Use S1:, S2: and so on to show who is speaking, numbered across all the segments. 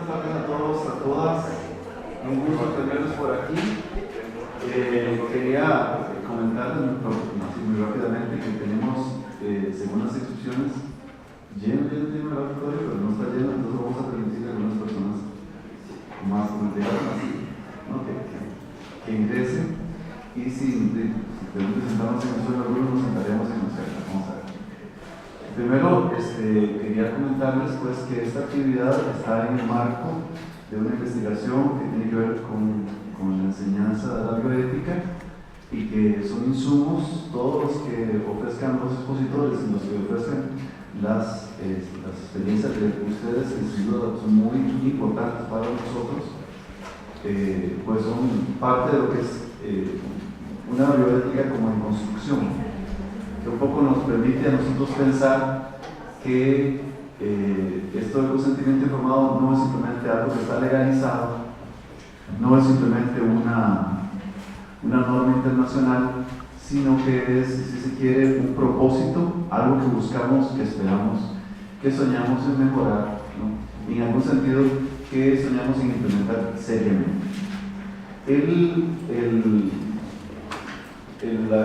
S1: buenas tardes a todos, a todas. Un gusto tenerlos por aquí. Quería comentarles muy rápidamente que tenemos, según las instrucciones, lleno el laboratorio, pero no está lleno, entonces vamos a permitir a algunas personas más ¿no? que ingresen. Y si tenemos que sentarnos en el suelo, algunos nos sentaremos en el suelo. Vamos a ver. Primero, quería comentarles pues, que esta actividad está en el marco de una investigación que tiene que ver con la enseñanza de la bioética y que son insumos todos los que ofrezcan los expositores y los que ofrezcan las experiencias de ustedes, que sin duda son muy importantes para nosotros, pues son parte de lo que es una bioética como en construcción, que un poco nos permite a nosotros pensar que esto del consentimiento informado no es simplemente algo que está legalizado, no es simplemente una norma internacional, sino que es, si se quiere, un propósito, algo que buscamos, que esperamos, que soñamos en mejorar, ¿no? Y en algún sentido que soñamos en implementar seriamente. El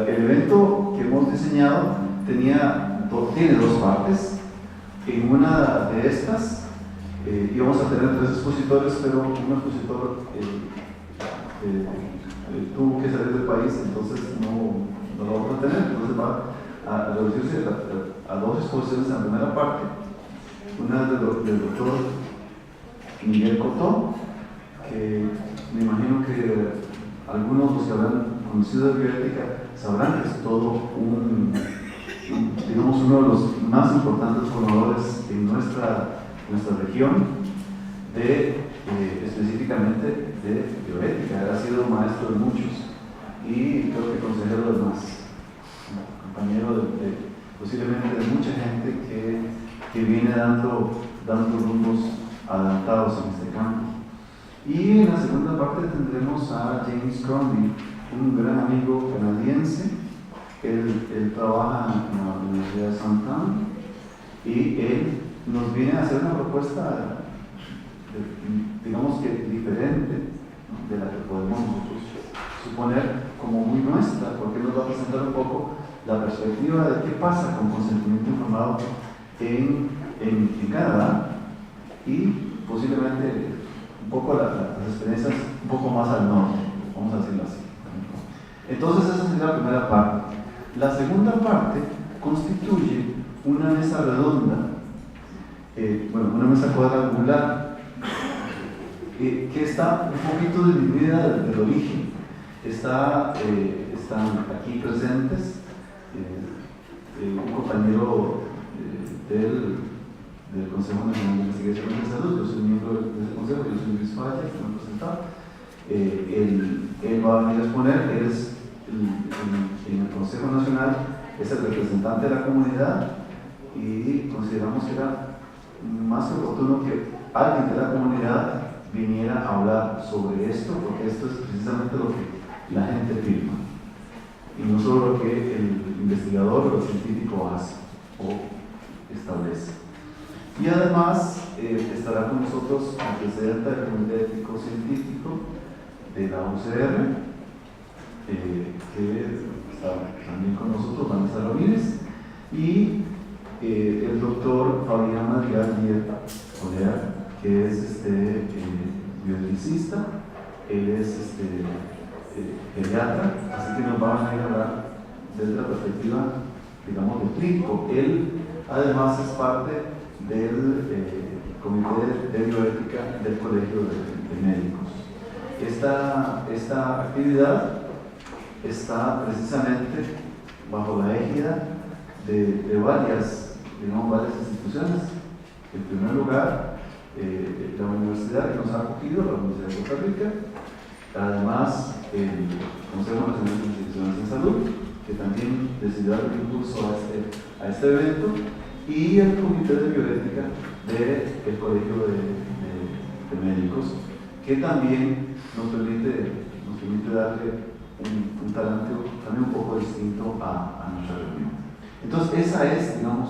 S1: evento que hemos diseñado tiene dos partes. En una de estas íbamos a tener 3 expositores, pero un expositor tuvo que salir del país, entonces no lo vamos a tener. Entonces va a reducirse a 2 exposiciones en la primera parte. Una del doctor Miguel Cotó, que me imagino que algunos de los que habrán conocido de bioética sabrán que es todo digamos, uno de los más importantes formadores en nuestra región específicamente de bioética. Ha sido maestro de muchos y creo que consejero de más, compañero posiblemente de mucha gente que viene dando rumbos adelantados en este campo. Y en la segunda parte tendremos a James Crombie, un gran amigo canadiense. Él trabaja en la Universidad de Saint-Anne y él nos viene a hacer una propuesta, digamos que diferente, ¿no?, de la que podemos nosotros suponer como muy nuestra, porque nos va a presentar un poco la perspectiva de qué pasa con consentimiento informado en Canadá y posiblemente un poco las experiencias un poco más al norte, vamos a decirlo así. Entonces esa es la primera parte. La segunda parte constituye una mesa redonda, una mesa cuadrangular, que está un poquito dividida del origen. Están aquí presentes un compañero del Consejo Nacional de Investigación de Salud. Yo soy miembro de ese consejo, yo soy Luis Falla, que me ha presentado. Él va a venir a exponer. Él es en el Consejo Nacional, es el representante de la comunidad y consideramos que era más oportuno que alguien de la comunidad viniera a hablar sobre esto, porque esto es precisamente lo que la gente firma y no solo lo que el investigador o el científico hace o establece. Y además estará con nosotros el presidente del Comité Ético-Científico de la UCR, que está también con nosotros, Vanessa Ramírez, y el doctor Fabián Madrigal Olea, que es bioeticista. Él es pediatra, así que nos va a venir a hablar desde la perspectiva, digamos, de clínico. Él además es parte del Comité de Bioética del Colegio de Médicos. Esta actividad está precisamente bajo la égida de varias instituciones. En primer lugar, la universidad que nos ha acogido, la Universidad de Costa Rica, además el Consejo Nacional de Investigaciones en Salud, que también decidió dar el impulso a este evento, y el Comité de Bioética del Colegio de Médicos, que también nos permite darle un talante también un poco distinto a nuestra reunión. Entonces esa es, digamos,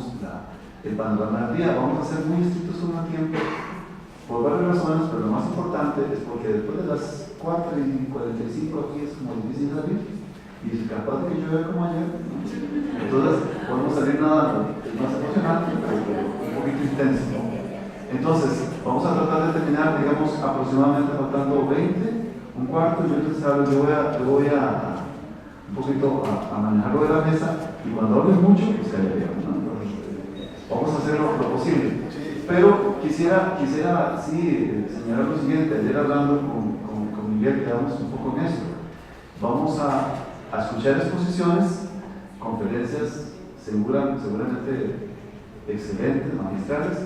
S1: el panorama del día. Vamos a ser muy estrictos con el tiempo por varias razones, pero lo más importante es porque después de las 4:45 aquí es como difícil salir, y capaz de que llueva como ayer, ¿no? Entonces podemos salir nadando, es más emocionante, pero un poquito intenso, ¿no? Entonces, vamos a tratar de terminar, digamos, aproximadamente faltando 20, un cuarto, y entonces le voy a un poquito a manejarlo de la mesa, y cuando hable mucho, pues que haya, ¿no? Entonces, vamos a hacer lo posible. Pero quisiera sí, señalar lo siguiente. Ayer hablando con Miguel quedamos un poco en esto. Vamos a escuchar exposiciones, conferencias seguramente excelentes, magistrales,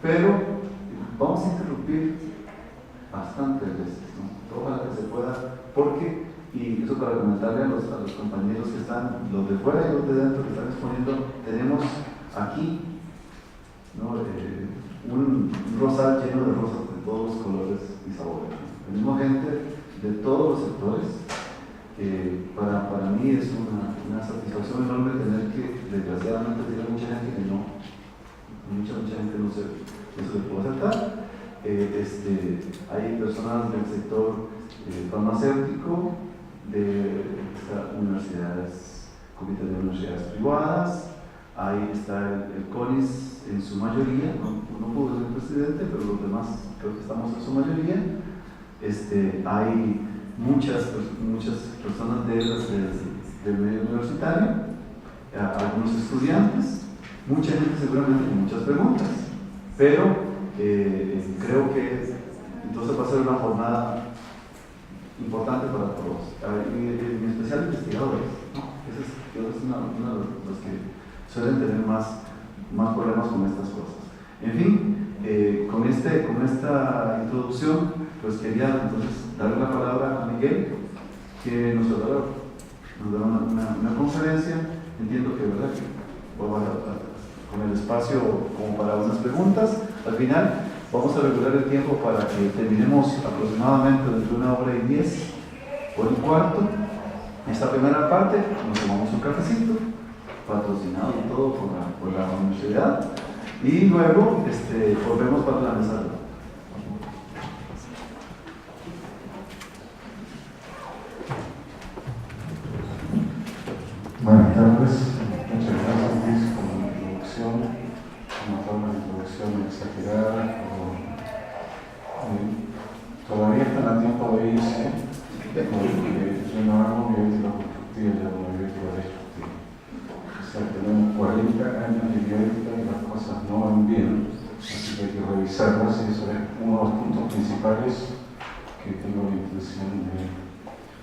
S1: pero vamos a interrumpir bastantes veces, ¿no? Ojalá que se pueda, porque, y eso para comentarle a los compañeros que están, los de fuera y los de dentro que están exponiendo, tenemos aquí, ¿no? Un rosal lleno de rosas de todos los colores y sabores. Tenemos gente de todos los sectores. Para mí es una satisfacción enorme tener que, desgraciadamente, tiene mucha gente que no, mucha gente no se le puede aceptar. Hay personas del sector farmacéutico, de universidades, comités de universidades privadas. Ahí está el CONIS en su mayoría, no pudo ser presidente, pero los demás creo que estamos en su mayoría. Hay muchas personas del medio universitario, algunos estudiantes, mucha gente seguramente con muchas preguntas, pero creo que entonces va a ser una jornada importante para todos, y en especial investigadores, ¿no? Ese es uno de los que suelen tener más problemas con estas cosas. En fin, con esta introducción, pues quería entonces darle la palabra a Miguel, que nos dará una conferencia. Entiendo que, ¿verdad?, que vamos con el espacio como para unas preguntas. Al final vamos a regular el tiempo para que terminemos aproximadamente dentro de 1:10, 1:15. Esta primera parte nos tomamos un cafecito, patrocinado y todo por la universidad, y luego volvemos para la mesa.
S2: Buenas tardes, muchas gracias Luis por la introducción, una forma de introducción exagerada, todavía están a tiempo de irse, porque yo no hago bioética constructiva, yo hago bioética destructiva. O sea, tenemos 40 años de bioética y las cosas no van bien, así que hay que revisarlas, y eso es uno de los puntos principales que tengo la intención de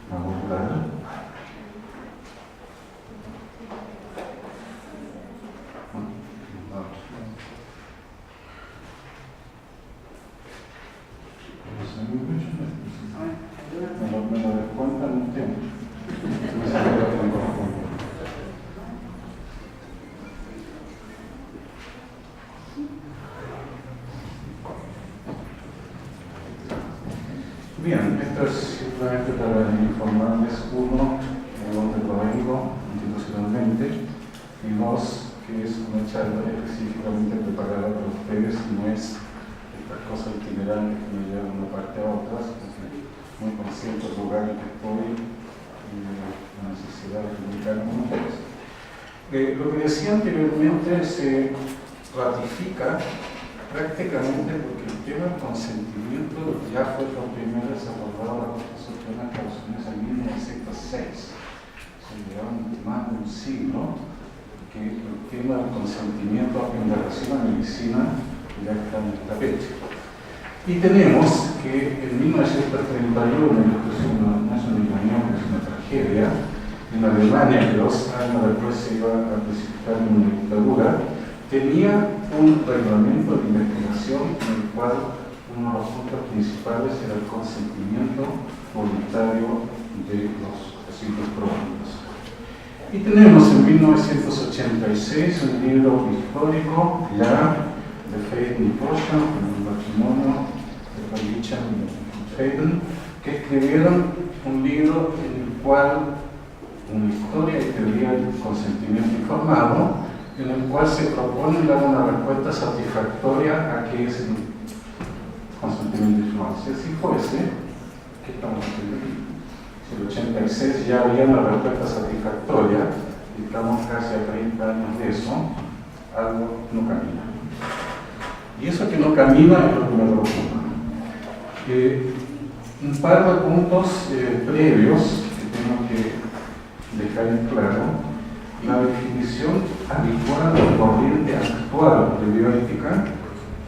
S2: abordar. Me lo descuentan un tiempo. Bien, esto es simplemente para informarles, uno, de dónde provengo institucionalmente, y dos, que es una charla específicamente preparada para ustedes, y no es estas cosas itinerantes que me llevan de una parte a otra, muy consciente del lugar en que estoy y de la necesidad de comunicar con ustedes. Lo que decía anteriormente se ratifica prácticamente porque el tema del consentimiento ya fue por primera vez abordado en la Corte Suprema de Estados Unidos en 1906. Se lleva más de un siglo que el tema del consentimiento en relación a medicina ya está en el tapete. Y tenemos que en 1931, esto no es una ironía, es una tragedia, en Alemania, que 2 años después se iba a precipitar en una dictadura, tenía un reglamento de investigación en el cual uno de los puntos principales era el consentimiento voluntario de los posibles probandos. Y tenemos en 1986 un libro histórico ya de Hayden y Potion, el patrimonio de Richard y Hayden, que escribieron un libro en el cual, una historia y teoría del consentimiento informado, en el cual se propone dar una respuesta satisfactoria a qué es consentimiento informado. Si así fuese, ¿qué estamos haciendo aquí? Si el 86 ya había una respuesta satisfactoria, y estamos casi a 30 años de eso, algo no camina. Y eso que no camina es lo que me preocupa. Un par de puntos previos que tengo que dejar en claro. La definición habitual de corriente actual de bioética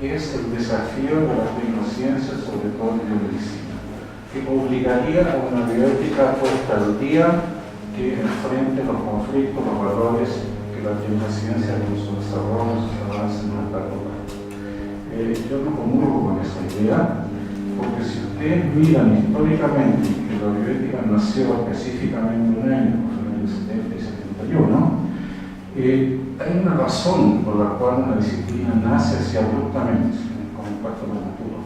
S2: es el desafío de las neurociencias, sobre todo de biomedicina, que obligaría a una bioética puesta al día que enfrente los conflictos, los valores que la neurociencia con sus desarrollos, sus avances no está logrando. Yo no comulgo con esa idea, porque si ustedes miran históricamente que la bioética nació específicamente un año, en el 70 y 71, hay una razón por la cual una disciplina nace así abruptamente, como impacto prematuro.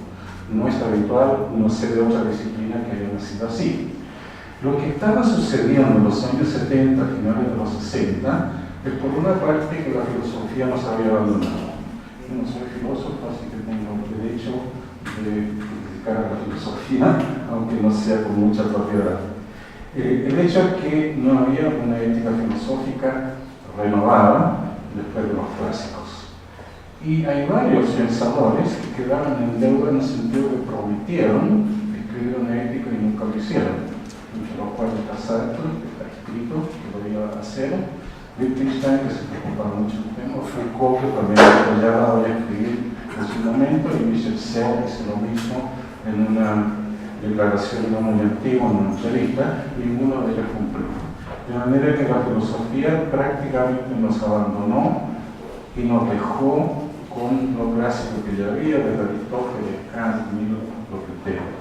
S2: No es habitual, no sé de otra disciplina que haya nacido así. Lo que estaba sucediendo en los años 70, finales de los 60, es por una parte que la filosofía nos había abandonado. Yo no soy filósofo, así que tengo el derecho de criticar a la filosofía, aunque no sea con mucha propiedad. El hecho es que no había una ética filosófica renovada después de los clásicos. Y hay varios pensadores que quedaron en deuda en el sentido que prometieron escribir una ética y nunca lo hicieron. Entre los cuales está Sartre, que está escrito, que lo iba a hacer, Wittgenstein, que se preocupaba mucho del tema, Foucault, que también apoyaba a escribir en su momento, y Michel Serres hizo lo mismo en una declaración no muy antigua, en una entrevista, y ninguno de ellos cumplió. De manera que la filosofía prácticamente nos abandonó y nos dejó con lo clásico que ya había, desde Aristóteles, Kant, Mill, lo que tenga.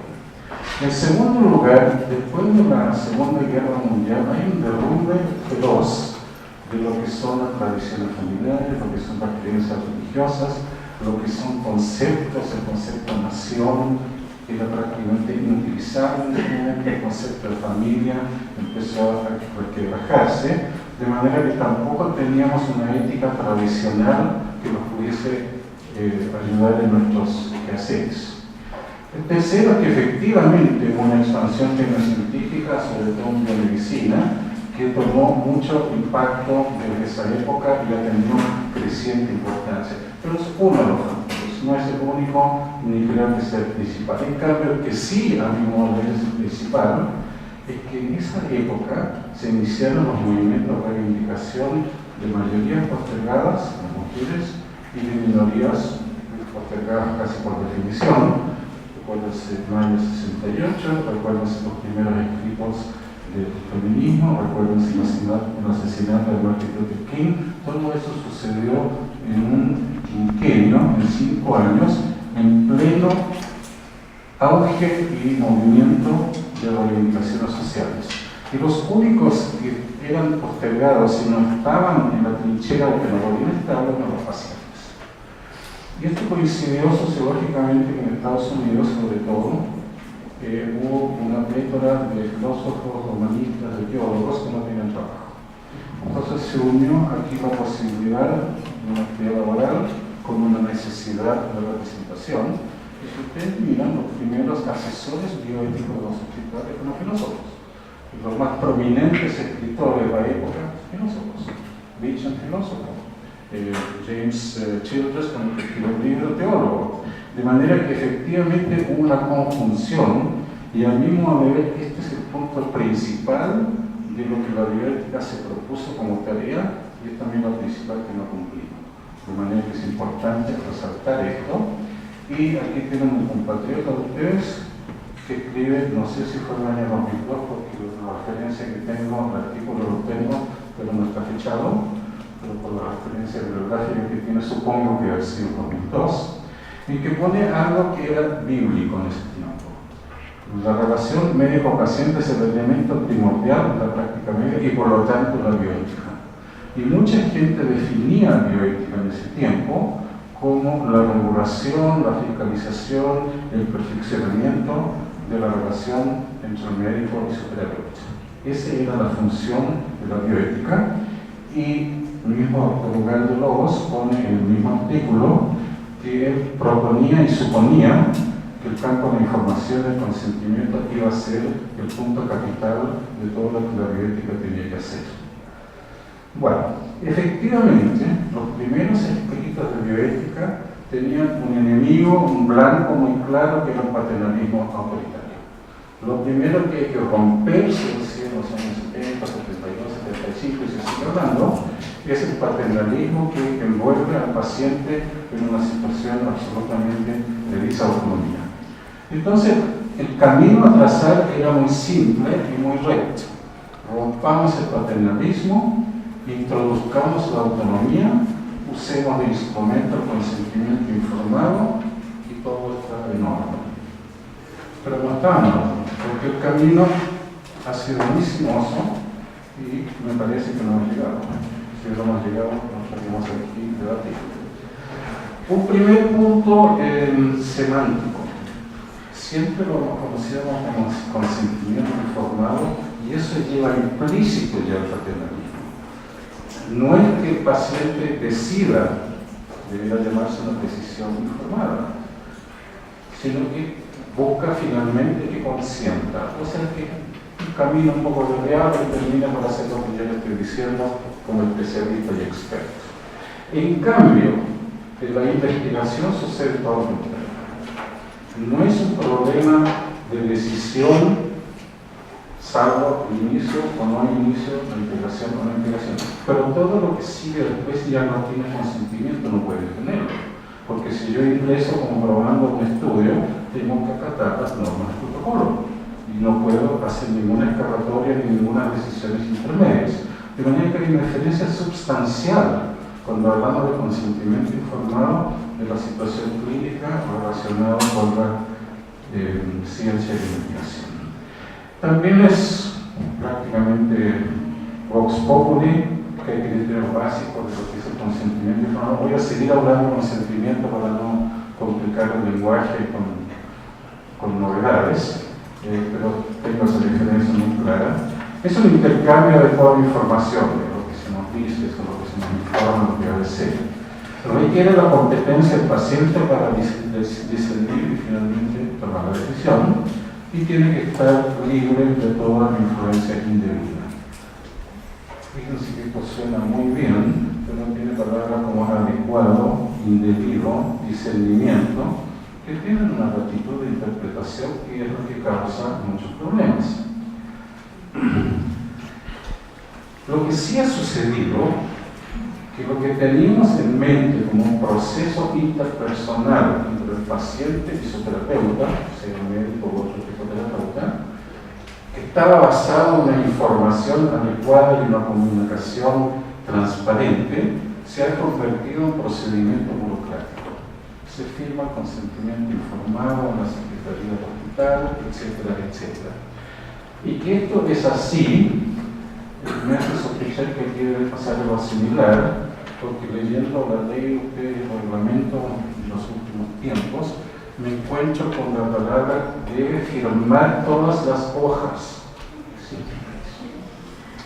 S2: En segundo lugar, después de la Segunda Guerra Mundial, hay un derrumbe feroz de lo que son las tradiciones familiares, lo que son las creencias religiosas, lo que son conceptos, el concepto de nación era prácticamente inutilizable, el concepto de familia empezó a resquebrajarse, de manera que tampoco teníamos una ética tradicional que nos pudiese ayudar en nuestros quehaceres. El tercero es que efectivamente hubo una expansión tecnocientífica, sobre todo en biomedicina, que tomó mucho impacto desde esa época y ha tenido creciente importancia. Pero es uno de los factores, no es el único, ni creo que sea el principal. En cambio, el que sí, a mi modo es el principal, es que en esa época se iniciaron los movimientos de reivindicación de mayorías postergadas, las mujeres, y de minorías postergadas casi por definición. Recuérdense mayo 68, recuérdense los primeros escritos del feminismo, recuérdense el asesinato de Martin Luther King. Todo eso sucedió en un quinquenio, en 5 años, en pleno auge y movimiento de reivindicaciones sociales. Y los únicos que eran postergados y no estaban en la trinchera o que no podían estar eran los pacientes. Y esto coincidió sociológicamente que en Estados Unidos, sobre todo, hubo una plétora de filósofos, humanistas, de biólogos que no tenían trabajo. Entonces se unió aquí la posibilidad de una actividad laboral con una necesidad de representación. Y si ustedes miran, los primeros asesores bioéticos de los escritores fueron filósofos. Los más prominentes escritores de la época, filósofos. Beecher, filósofo. James Childress, con el que escribió el libro, teólogo. De manera que efectivamente hubo una conjunción, y al mismo nivel este es el punto principal de lo que la bioética se propuso como tarea, y es también lo principal que no cumplimos. De manera que es importante resaltar esto. Y aquí tienen un compatriota de ustedes que escribe, no sé si fue en el año 2002, porque la referencia que tengo, el artículo lo tengo, pero no está fechado, pero por la referencia bibliográfica que tiene supongo que ha sido 2002, y que pone algo que era bíblico en ese tiempo. La relación médico-paciente es el elemento primordial de la práctica médica y por lo tanto la bioética. Y mucha gente definía bioética en ese tiempo como la regulación, la fiscalización, el perfeccionamiento de la relación entre el médico y su terapeuta. Esa era la función de la bioética, y el mismo Rugal de Lobos pone en el mismo artículo que él proponía y suponía que el campo de información y el consentimiento iba a ser el punto capital de todo lo que la bioética tenía que hacer. Bueno, efectivamente, los primeros escritos de bioética tenían un enemigo, un blanco muy claro, que era el paternalismo autoritario. Lo primero que hay que romper, si en los años 70, 72, 75 y se sigue hablando, es el paternalismo que envuelve al paciente en una situación absolutamente de disautonomía. Entonces, el camino a trazar era muy simple y muy recto. Rompamos el paternalismo, introduzcamos la autonomía, usemos de instrumento el consentimiento informado y todo está en orden. Pero no está en orden, porque el camino ha sido muy sinuoso y me parece que no hemos llegado. Si no hemos llegado, nos tenemos aquí debatir. Un primer punto semántico. Siempre lo hemos conocido como consentimiento informado y eso lleva implícito ya el paternalismo. No es que el paciente decida, debería llamarse una decisión informada, sino que busca finalmente que consienta, o sea que un camino un poco desviado y termina por hacer lo que yo le estoy diciendo como especialista y experto. En cambio, en la investigación sucede todo lo contrario. No es un problema de decisión, salvo el inicio o no inicio, la integración o no integración. Pero todo lo que sigue después ya no tiene consentimiento, no puede tenerlo. Porque si yo ingreso como probando un estudio, tengo que acatar las normas del protocolo. Y no puedo hacer ninguna escapatoria ni ninguna decisiones intermedias. De manera que hay una diferencia sustancial cuando hablamos de consentimiento informado de la situación clínica relacionada con la ciencia y investigación. También es prácticamente vox populi, que hay criterios básicos de lo que es el consentimiento informado. Voy a seguir hablando de consentimiento para no complicar el lenguaje con novedades, pero tengo esa diferencia muy clara. Es un intercambio de toda información, de lo que se nos dice, de lo que se nos informa, lo que debe ser. Requiere la competencia del paciente para discernir y finalmente tomar la decisión, y tiene que estar libre de toda influencia indebida. Fíjense que esto suena muy bien, pero tiene palabras como adecuado, indebido, discernimiento, que tienen una latitud de interpretación que es lo que causa muchos problemas. Lo que sí ha sucedido, que lo que teníamos en mente como un proceso interpersonal entre el paciente y su terapeuta, sea un médico u otro psicoterapeuta, que estaba basado en una información adecuada y una comunicación transparente, se ha convertido en un procedimiento burocrático. Se firma el consentimiento informado en la Secretaría del Hospital, etcétera, etcétera. Y que esto es así, me hace sospechar que quiere pasar algo similar, porque leyendo la ley y el reglamento en los últimos tiempos, me encuentro con la palabra debe firmar todas las hojas. Sí.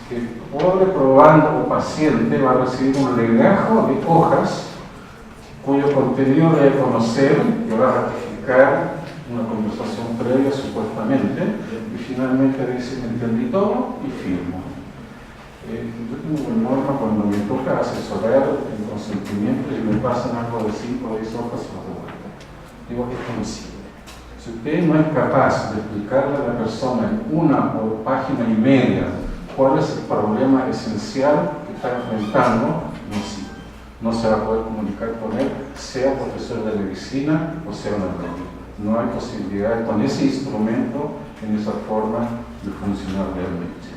S2: Que el pobre probando o paciente va a recibir un legajo de hojas cuyo contenido debe conocer, que va a ratificar una conversación previa supuestamente, y finalmente dice me entendí todo y firmo. Yo tengo una norma cuando me toca asesorar el consentimiento y me pasan algo de 5 o 10 hojas a la vuelta. Digo, esto no sirve. Si usted no es capaz de explicarle a la persona en una o página y media cuál es el problema esencial que está enfrentando, no sirve. No se va a poder comunicar con él, sea profesor de medicina o sea un alumno. No hay posibilidad con ese instrumento, en esa forma de funcionar realmente.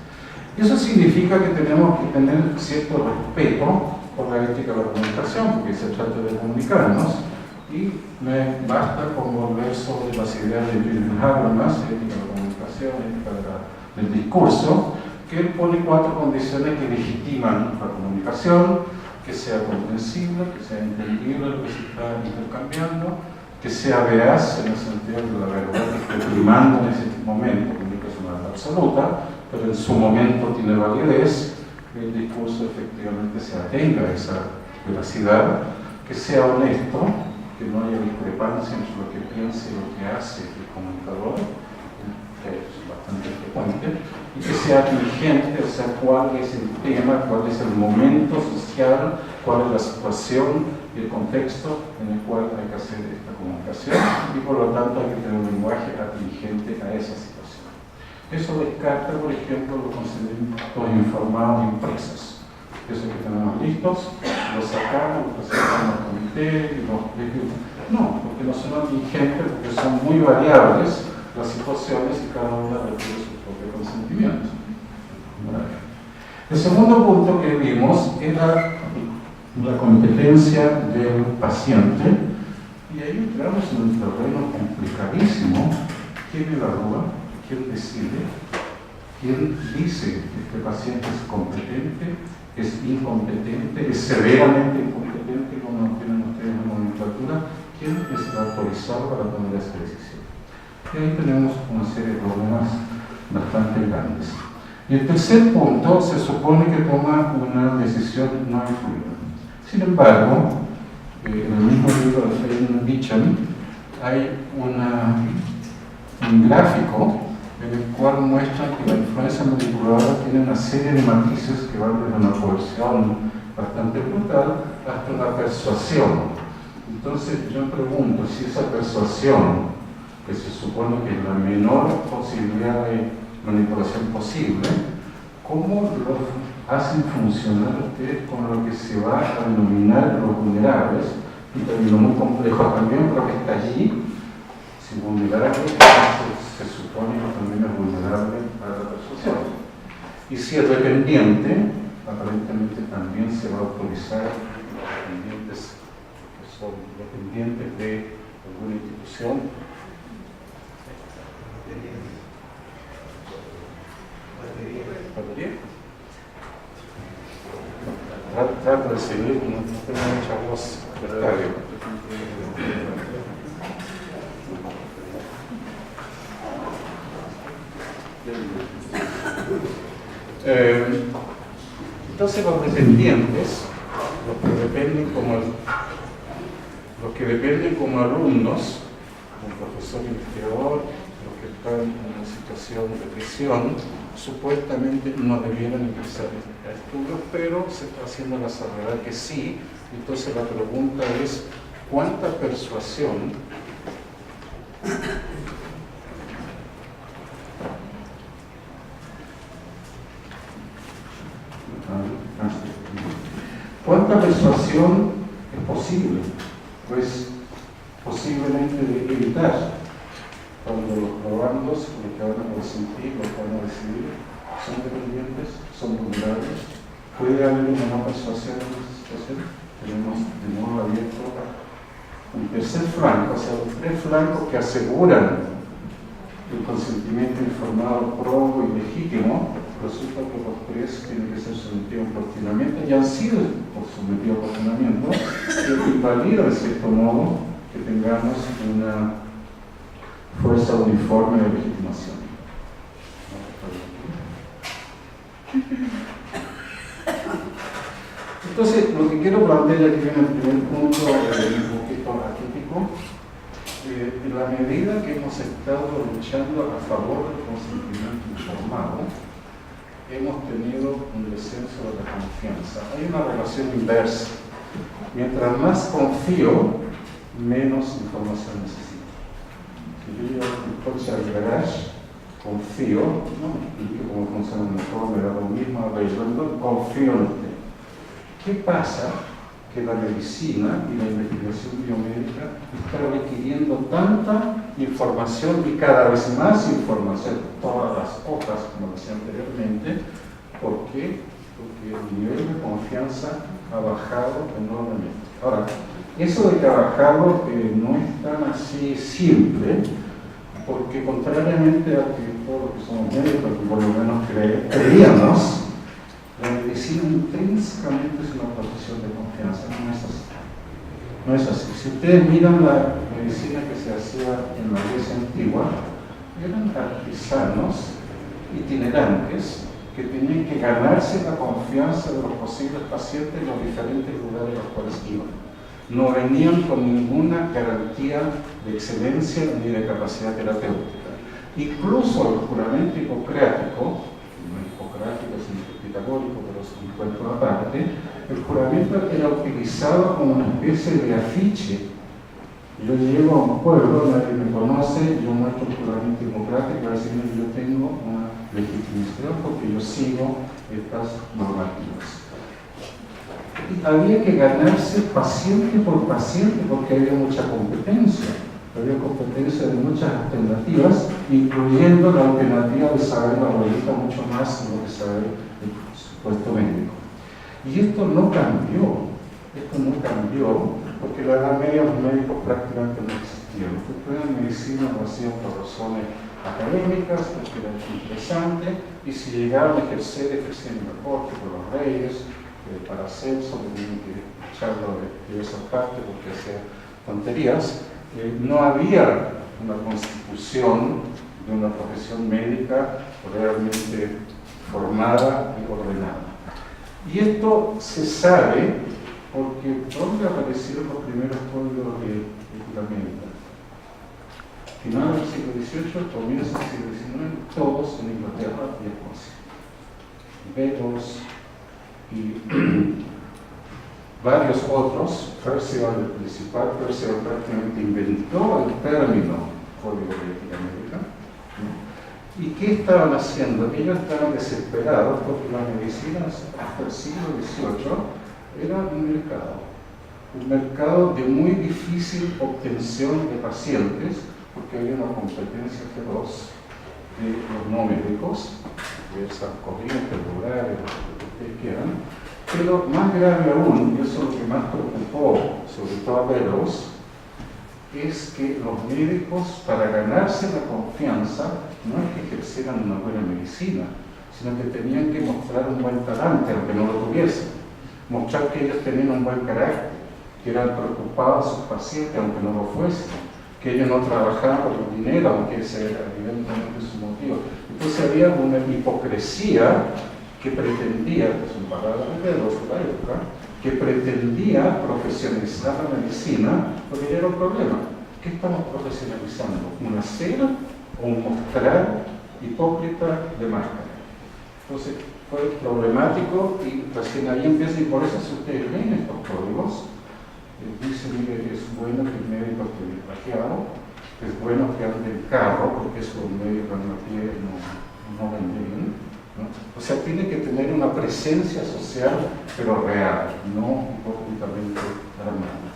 S2: Y eso significa que tenemos que tener cierto respeto por la ética de la comunicación, porque se trata de comunicarnos, y me basta con volver sobre las ideas de Wilhelm Habermas, ética de la comunicación, ética del discurso, que él pone 4 condiciones que legitiman la comunicación: que sea comprensible, que sea entendible lo que se está intercambiando, que sea veraz en el sentido de la verdad que esté primando en ese momento, que es una verdad absoluta, pero en su momento tiene validez, que el discurso efectivamente se atenga a esa veracidad, que sea honesto, que no haya discrepancia entre lo que piensa y lo que hace el comunicador, que es bastante frecuente, y que sea vigente, o sea, cuál es el tema, cuál es el momento social, cuál es la situación y el contexto en el cual hay que hacer esta comunicación, y por lo tanto hay que tener un lenguaje atingente a esa situación. Eso descarta, por ejemplo, los consentimientos informados impresos. Eso que tenemos listos, los sacamos, los presentamos al comité, no, porque no son vigentes, porque son muy variables las situaciones y cada una requiere su propio consentimiento. El segundo punto que vimos era la competencia del paciente, y ahí entramos en un terreno complicadísimo. ¿Quién evalúa? ¿Quién decide? ¿Quién dice que este paciente es competente? ¿Es incompetente? ¿Es severamente incompetente, como tienen ustedes en la nomenclatura? ¿Quién es el autorizado para tomar esa decisión? Y ahí tenemos una serie de problemas bastante grandes. Y el tercer punto se supone que toma una decisión no influida. Sin embargo, en el mismo libro de Feynman Bicham hay un gráfico en el cual muestra que la influencia manipuladora tiene una serie de matices que van desde una coerción bastante brutal hasta una persuasión. Entonces yo me pregunto si esa persuasión, que se supone que es la menor posibilidad de manipulación posible, ¿cómo lo hacen funcionar ustedes con lo que se va a denominar los vulnerables? Un término muy complejo también, pero que está allí. Si vulnerable, se supone que también es vulnerable a la persuasión. Y si es dependiente, aparentemente también se va a autorizar los dependientes que son dependientes de alguna institución. Trato de seguir, no tengo mucha voz. Entonces los dependientes, los que dependen como alumnos, como profesor investigador, los que están en una situación de prisión, supuestamente no debieran ingresar a estudios, pero se está haciendo la salvedad que sí. Entonces la pregunta es, ¿cuánta persuasión es posible? Pues posiblemente de evitar, cuando los probandos, los que van a consentir, los que van a decidir, son dependientes, son vulnerables. ¿Puede haber una no persuasión en esta situación? Tenemos de nuevo abierto un tercer flanco, o sea, los tres flancos que aseguran el consentimiento informado, probo y legítimo. Resulta que los tres tienen que ser sometidos a un cuestionamiento, ya han sido sometidos a cuestionamiento, que invalida de cierto modo que tengamos una fuerza uniforme de legitimación. Entonces, lo que quiero plantear aquí en el primer punto, un poquito atípico, en la medida que hemos estado luchando a favor del consentimiento informado, hemos tenido un descenso de la confianza. Hay una relación inversa. Mientras más confío, menos información necesito. Si yo llevo el coche al garage, confío, no me explico cómo funciona el motor, me da lo mismo, confío en usted. ¿Qué pasa? Que la medicina y la investigación biomédica está requiriendo tanta información y cada vez más información, todas las hojas, como decía anteriormente. ¿Por qué? Porque el nivel de confianza ha bajado enormemente. Ahora, eso de que ha bajado no es tan así simple, porque contrariamente a que todos los que somos médicos, por lo menos creíamos, la medicina intrínsecamente es una profesión de confianza, no es así. No es así. Si ustedes miran la medicina que se hacía en la Grecia antigua, eran artesanos itinerantes que tenían que ganarse la confianza de los posibles pacientes en los diferentes lugares a los cuales iban. no venían con ninguna garantía de excelencia ni de capacidad terapéutica. Incluso el juramento hipocrático, no hipocrático sino pitagórico, pero es un cuento aparte, el juramento era utilizado como una especie de afiche. Yo llego a un pueblo, nadie me conoce, yo muestro el juramento hipocrático, para decirme que yo tengo una legitimización porque yo sigo estas normativas. Y había que ganarse paciente por paciente porque había mucha competencia. Había competencia de muchas alternativas, incluyendo la alternativa de saber la bolita mucho más de lo que saber el supuesto médico. Y esto no cambió, porque en la Edad Media los médicos prácticamente no existían. Los que estudian medicina lo hacían por razones académicas, porque era interesante, y si llegaban a ejercían en la corte por los reyes, para Celso, tenían que echarlo de esa parte porque hacía tonterías. No había una constitución de una profesión médica realmente formada y ordenada. Y esto se sabe porque ¿dónde aparecieron los primeros códigos de ética médica? Final del siglo XVIII, comienzo del siglo XIX, todos en Inglaterra y Escocia. Betos y varios otros. Percival, el principal, Percival prácticamente inventó el término código de ética médica. ¿Y qué estaban haciendo? Ellos estaban desesperados porque las medicinas hasta el siglo XVIII era un mercado de muy difícil obtención de pacientes, porque había una competencia feroz de los no médicos, diversas corrientes rurales, lo que ustedes quieran. Pero más grave aún, y eso es lo que más preocupó, sobre todo a Bellows, es que los médicos, para ganarse la confianza, no es que ejercieran una buena medicina, sino que tenían que mostrar un buen talante, aunque no lo tuviesen. Mostrar que ellos tenían un buen carácter, que eran preocupados a sus pacientes, aunque no lo fuesen, que ellos no trabajaban por el dinero, aunque ese era evidentemente su motivo. Entonces había una hipocresía que pretendía, que son palabras de Bellows de la época, que pretendía profesionalizar la medicina, porque ya era un problema. ¿Qué estamos profesionalizando? ¿Un hacer o un mostrar hipócrita de máscara? Entonces fue problemático y recién ahí empieza, y por eso si ustedes leen estos códigos, dice, mire, es bueno que el médico esté bien trajeado, es bueno que ande en carro, porque eso un médico en la pie no vende bien, ¿no? O sea, tiene que tener una presencia social, pero real, no hipócritamente armada.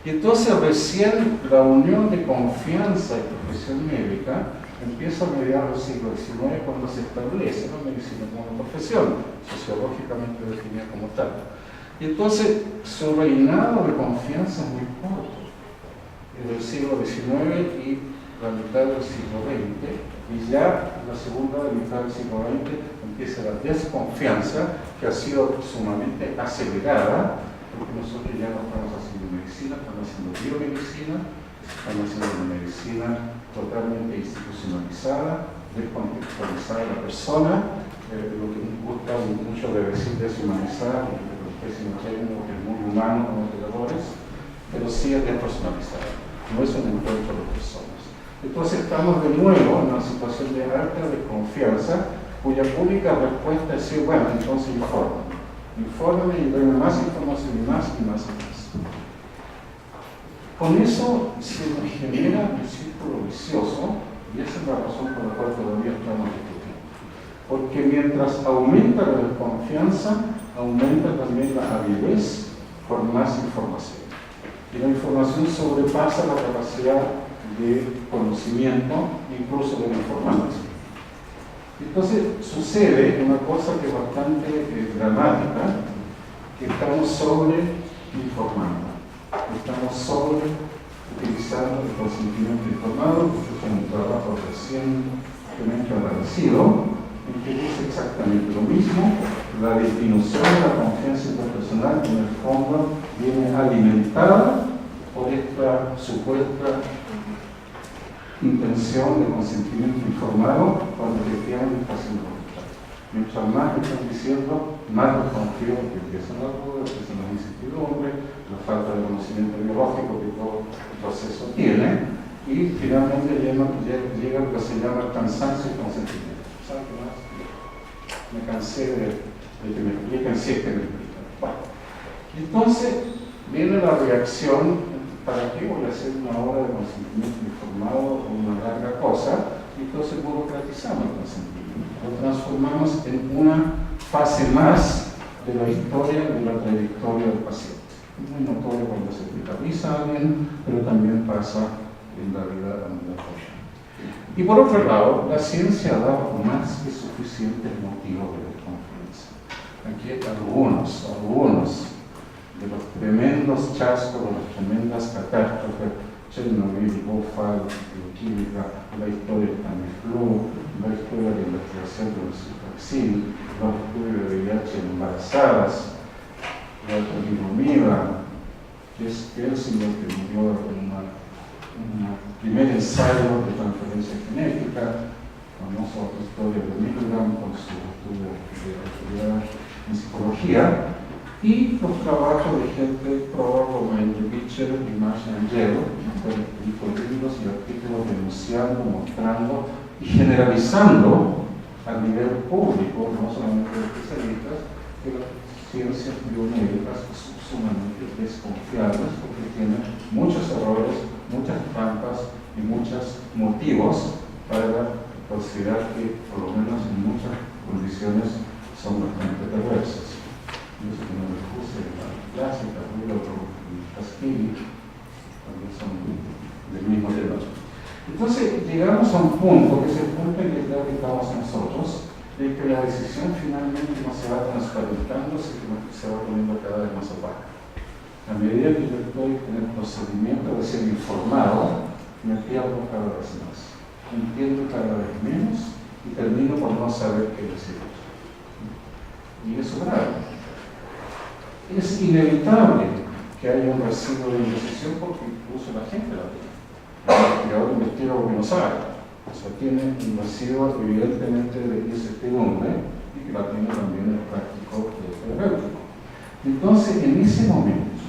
S2: Y entonces recién la unión de confianza y profesión médica empieza a mediados del siglo XIX, cuando se establece la medicina como una profesión, sociológicamente definida como tal. Y entonces su reinado de confianza es muy corto, en el siglo XIX y la mitad del siglo XX, y ya la segunda mitad del siglo XX empieza la desconfianza, que ha sido sumamente acelerada, porque nosotros ya no estamos haciendo medicina, estamos haciendo biomedicina, estamos haciendo una medicina totalmente institucionalizada, descontextualizada de la persona, lo que nos gusta mucho de decir deshumanizada, porque es un pésimo término que es muy humano como operadores, pero sí es despersonalizada, no es un encuentro de personas. Entonces estamos de nuevo en una situación de alta desconfianza, cuya única respuesta es decir, bueno, entonces infórmame y denme más información y más y más y más. Con eso se genera un círculo vicioso, y esa es la razón por la cual todavía estamos discutiendo. Porque mientras aumenta la desconfianza, aumenta también la avidez por más información. Y la información sobrepasa la capacidad de conocimiento, incluso de la informática. Entonces sucede una cosa que es bastante dramática, que estamos sobreinformando, estamos sobreutilizando el consentimiento informado, que es un trabajo recientemente agradecido, en que dice exactamente lo mismo. La disminución de la confianza interpersonal en el fondo viene alimentada por esta supuesta intención de consentimiento informado cuando efectivamente está siendo contrario. Mientras más me están diciendo, más desconfío que empiezan las dudas, empiezan las incertidumbres, la falta de conocimiento biológico que todo el proceso tiene, y finalmente llega lo que se llama cansancio y consentimiento. ¿Sabes qué más? Me cansé de que me expliquen si es que me explican. Bueno, entonces viene la reacción: ¿para qué voy a hacer una hora de consentimiento informado o una larga cosa? Y entonces burocratizamos el consentimiento, lo transformamos en una fase más de la historia, de la trayectoria del paciente. Es muy notorio cuando se hospitaliza a alguien, pero también pasa en la vida ambulatoria. Y por otro lado, la ciencia ha dado más que suficientes motivos de desconfianza. Aquí hay algunos de los tremendos chascos, de las tremendas catástrofes: Chernobyl, Bhopal, bioquímica, la historia de Tamiflu, la historia de investigación de los vaccines, los estudios de VIH en embarazadas, la talidomida, que es el señor que murió en un primer ensayo de transferencia genética, famosa historia de Milgram con su estudio de autoridad en psicología, y los trabajos de gente como Andy Beecher y Marcia Angelo, con libros y artículos denunciando, mostrando y generalizando a nivel público, no solamente de especialistas, que las ciencias biomédicas son sumamente desconfiables porque tienen muchos errores, muchas trampas y muchos motivos para considerar que, por lo menos en muchas condiciones, son bastante perversas. Yo sé que no les puse la clásica, pero Pasquini también son del mismo tema. Entonces llegamos a un punto, que es el punto en que estamos nosotros, de que la decisión finalmente no se va transparentando, sino que se va poniendo cada vez más opaca. A medida que yo estoy en el procedimiento de ser informado, me pierdo cada vez más, entiendo cada vez menos y termino por no saber qué decir. Y eso es grave. Es inevitable que haya un residuo de indecisión porque incluso la gente la tiene. El investigador investiga porque no sabe. O sea, tiene un residuo evidentemente de incertidumbre y que la tiene también el práctico terapéutico. Entonces, en ese momento,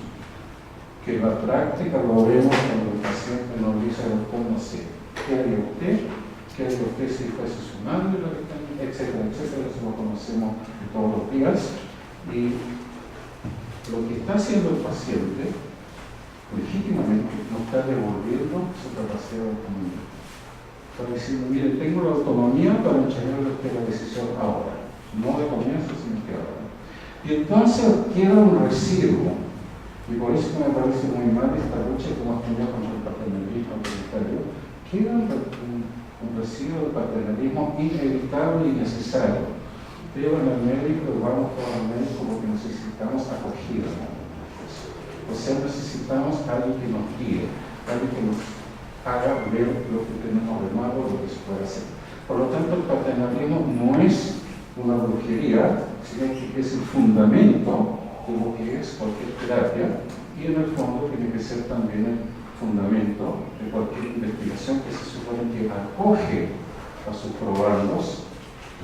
S2: que la práctica lo vemos cuando el paciente nos dice: doctor, no sé, ¿qué haría usted? ¿Qué haría usted si fuese su madre? Etcétera, etcétera. Eso lo conocemos todos los días. Y lo que está haciendo el paciente, legítimamente, no está devolviendo su capacidad de autonomía. Está diciendo: mire, tengo la autonomía para entregarle a usted la decisión ahora, no de comienzo, sino que ahora. Y entonces queda un residuo. Y por eso me parece muy mal esta lucha que hemos tenido contra el paternalismo autoritario. Queda un residuo de paternalismo inevitable y necesario. Llevan al médico y vamos todos al médico porque necesitamos acogida. O sea, necesitamos a alguien que nos guíe, alguien que nos haga ver lo que tenemos de malo, lo que se puede hacer. Por lo tanto, el paternalismo no es una brujería, sino que es el fundamento de lo que es cualquier terapia, y en el fondo tiene que ser también el fundamento de cualquier investigación que se supone que acoge a sus probandos,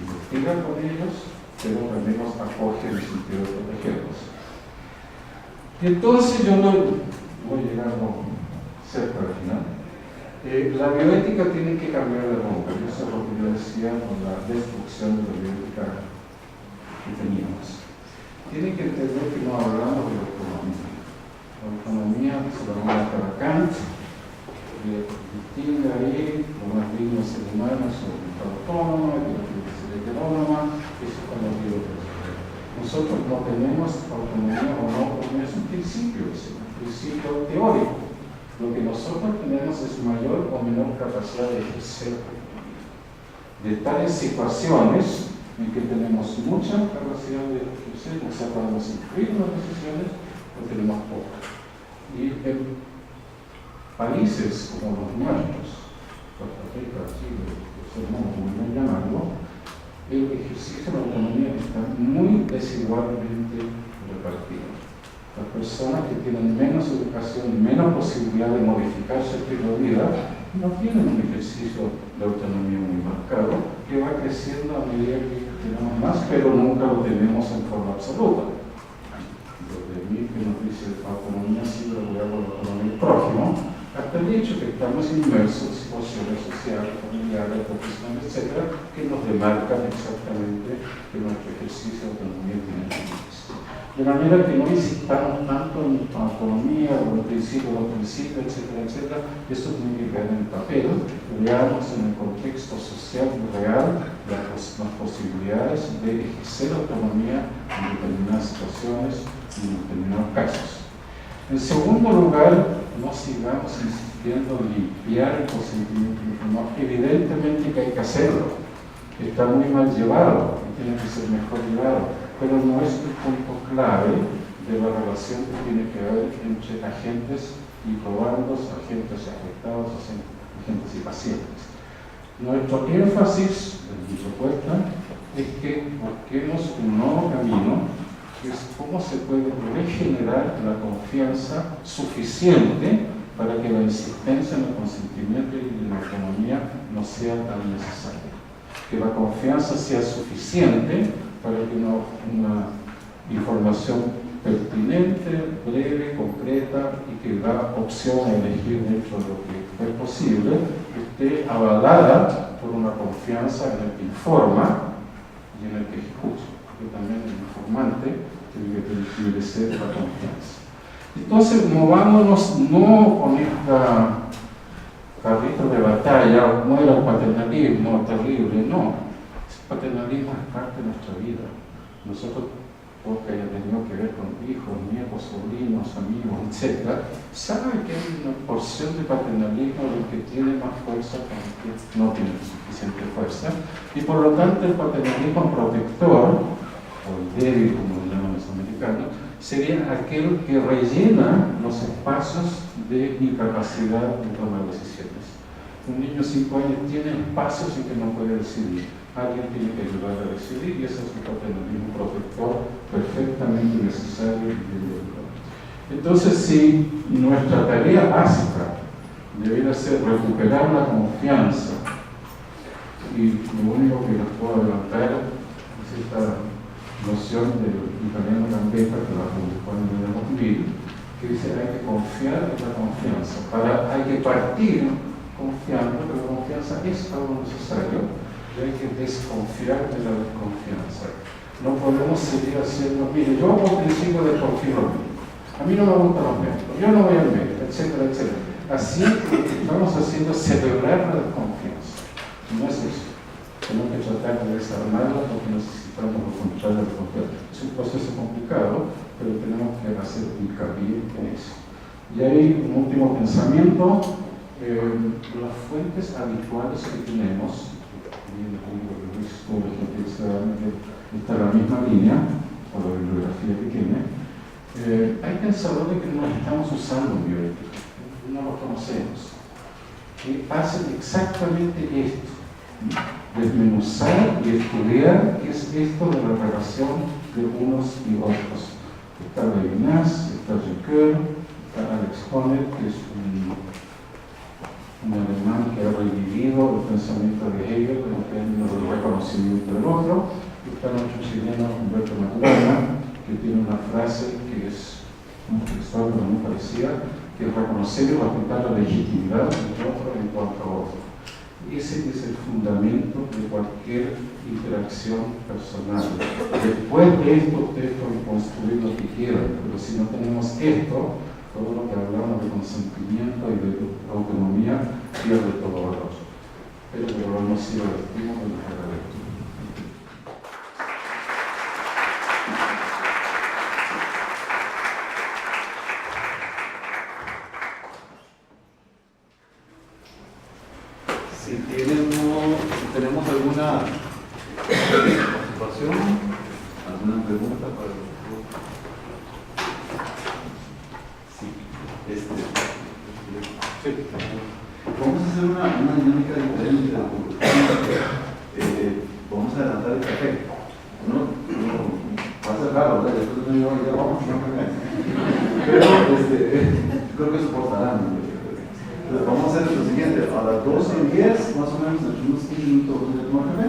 S2: investiga con ellos, pero también los acoge en el sentido de protegerlos. Y entonces yo voy llegando cerca al final. La bioética tiene que cambiar de rumbo, y eso es lo que yo decía con la destrucción de la bioética que teníamos. Tienen que entender que no hablamos de la autonomía. La autonomía se la marca Kant, distingue ahí lo más digno del ser humano, es una voluntad autónoma, que no tiene que ser heterónoma, eso es cuando digo que nosotros no tenemos autonomía o no, porque es un principio teórico. Lo que nosotros tenemos es mayor o menor capacidad de ejercer de tales situaciones en que tenemos mucha capacidad de ejercer, o sea, podemos influir en las decisiones, o tenemos poca. Y en países como los nuestros, Costa Rica, Chile, como muy llamarlo, el ejercicio de la autonomía está muy desigualmente repartido. Las personas que tienen menos educación y menos posibilidad de modificar su estilo de vida no tienen un ejercicio de autonomía muy marcado, y que va creciendo a medida que tenemos más, pero nunca lo tenemos en forma absoluta. Desde mí, que nos dice autonomía sí, pero voy a por la autonomía del prójimo, hasta el hecho que estamos inmersos en situaciones sociales, familiares, profesionales, etc., que nos demarcan exactamente que nuestro ejercicio de autonomía tiene límites. De manera que no insistamos tanto en autonomía o en los principios, etcétera, etcétera. Esto tiene que quedar en el papel. Veamos en el contexto social y real las posibilidades de ejercer autonomía en determinadas situaciones y en determinados casos. En segundo lugar, no sigamos insistiendo en limpiar el consentimiento informado. Evidentemente que hay que hacerlo. Está muy mal llevado y tiene que ser mejor llevado, pero no es el punto clave de la relación que tiene que haber entre agentes y probandos, agentes afectados, agentes y pacientes. Nuestro énfasis en mi propuesta es que busquemos un nuevo camino, que es cómo se puede regenerar la confianza suficiente para que la insistencia en el consentimiento y en la autonomía no sea tan necesaria. Que la confianza sea suficiente para que una información pertinente, breve, concreta y que da opción a elegir dentro de lo que es posible, esté avalada por una confianza en el que informa y en el que ejecuta. Porque también el informante tiene que ser la confianza. Entonces, movámonos no con esta carrito de batalla, muera el paternalismo terrible, no. El paternalismo es parte de nuestra vida. Nosotros, todo que haya tenido que ver con hijos, nietos, sobrinos, amigos, etc., saben que hay una porción de paternalismo en el que tiene más fuerza con el que no tiene suficiente fuerza, y por lo tanto el paternalismo protector, o el débil, como lo llaman los americanos, sería aquel que rellena los espacios de incapacidad de tomar decisiones. Un niño de 5 años tiene espacios en que no puede decidir. Alguien tiene que ayudar a decidir y ese es un paternalismo protector perfectamente necesario y biológico. Entonces, si nuestra tarea básica debiera ser recuperar la confianza, y lo único que les puedo adelantar es esta noción del italiano Gambetta, que la publicó en el año 2000, que dice hay que confiar en la confianza. Hay que partir confiando que la confianza es algo necesario y hay que desconfiar de la desconfianza. No podemos seguir haciendo, mire, yo hago el principio de porfinomio, a mí no me gustan los médicos, yo no voy al médico, etcétera, etcétera. Así lo que estamos haciendo es celebrar la desconfianza. No es eso. Tenemos que tratar de desarmarla porque necesitamos lo contrario de la confianza. Es un proceso complicado, pero tenemos que hacer hincapié en eso. Y hay un último pensamiento. Las fuentes habituales que tenemos, y el libro de Luis Torres, que está en la misma línea, o la bibliografía que tiene, hay pensadores que no estamos usando en bioética, no los conocemos, que hacen exactamente esto. Desmenuzar y estudiar qué es esto de la relación de unos y otros. Está Levinas, está Ricoeur, está Alex Honnold, que es un alemán que ha revivido el pensamiento de Hegel en términos del reconocimiento del otro. Está nuestro chileno Humberto Maturana, que tiene una frase que es muy textual pero muy parecida, que es reconocer y respetar la legitimidad del otro en cuanto a otro. Ese es el fundamento de cualquier interacción personal. Después de esto, ustedes pueden construir lo que quieran, pero si no tenemos esto, todo lo que hablamos de consentimiento y de autonomía pierde todo valor. Pero que lo hemos sido vestimos de nuestra lectura.
S1: Si tenemos alguna observación, alguna pregunta para el doctor. Sí. Vamos a hacer una dinámica diferente. Vamos a adelantar el café. Va a ser raro, ¿verdad? Después me digo, ya vamos a tomar café. Pero creo que soportarán. Entonces, vamos a hacer lo siguiente, a las 12:10, más o menos, en unos 15 minutos, vamos a tomar café.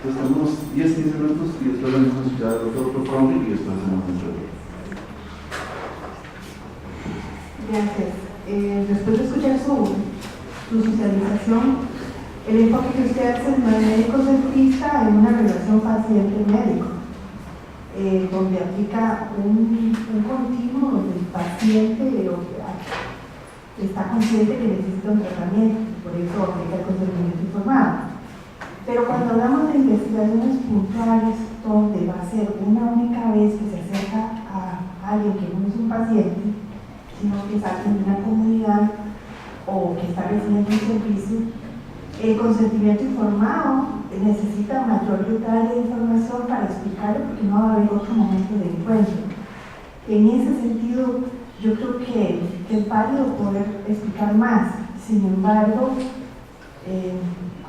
S1: Entonces tenemos 10-15 minutos y después vamos a escuchar al doctor Profondi y después hacemos un entrevista.
S3: Gracias. Después de escuchar su socialización, el enfoque que usted hace es médico-centrista en una relación paciente-médico, donde aplica un continuo donde el paciente está consciente que necesita un tratamiento, por eso aplica el consentimiento informado. Pero cuando hablamos de investigaciones puntuales, donde va a ser una única vez que se acerca a alguien que no es un paciente, sino que es alguien de una comunidad o que está recibiendo un servicio, el consentimiento informado necesita mayor detalle de información para explicarlo porque no va a haber otro momento de encuentro. En ese sentido, yo creo que es válido poder explicar más. Sin embargo,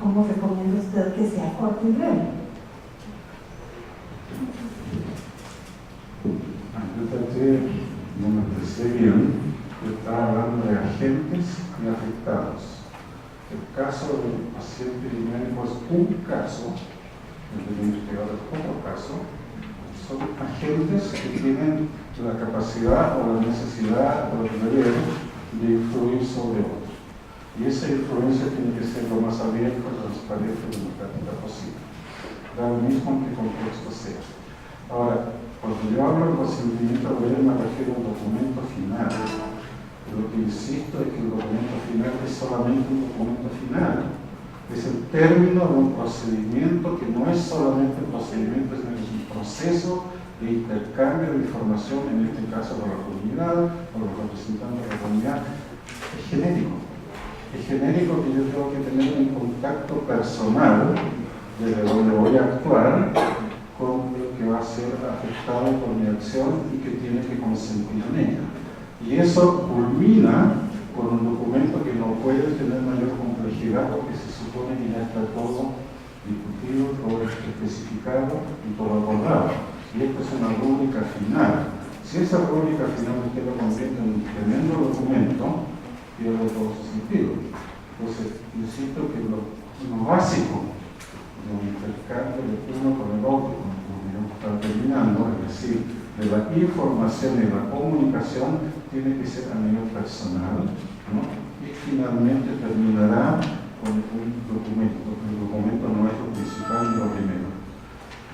S3: ¿cómo recomienda usted que sea corto y breve?
S2: No me parece bien, está hablando de agentes y afectados. El caso del paciente médico es un caso, el del investigador es otro caso. Son agentes que tienen la capacidad o la necesidad o el deber de influir sobre otros. Y esa influencia tiene que ser lo más abierta, transparente y democrática posible. Da lo mismo en qué contexto sea. Ahora, cuando yo hablo del consentimiento breve me refiero a un documento final. Lo que insisto es que el documento final es solamente un documento final. Es el término de un procedimiento que no es solamente un procedimiento, es un proceso de intercambio de información, en este caso con la comunidad, con los representantes de la comunidad. Es genérico. Es genérico que yo tengo que tener un contacto personal desde donde voy a actuar con el que va a ser afectado por mi acción y que tiene que consentir en ella. Y eso culmina con un documento que no puede tener mayor complejidad porque se supone que ya está todo discutido, todo especificado y todo acordado. Y esto es una rúbrica final. Si esa rúbrica final usted lo convierte en un tremendo documento, pierde todo su sentido. Entonces, insisto que lo básico de un intercambio de uno con el otro, como está terminando, es decir, de la información y la comunicación tiene que ser a nivel personal, ¿no? Y finalmente terminará con un documento. El documento no es lo principal ni lo primero.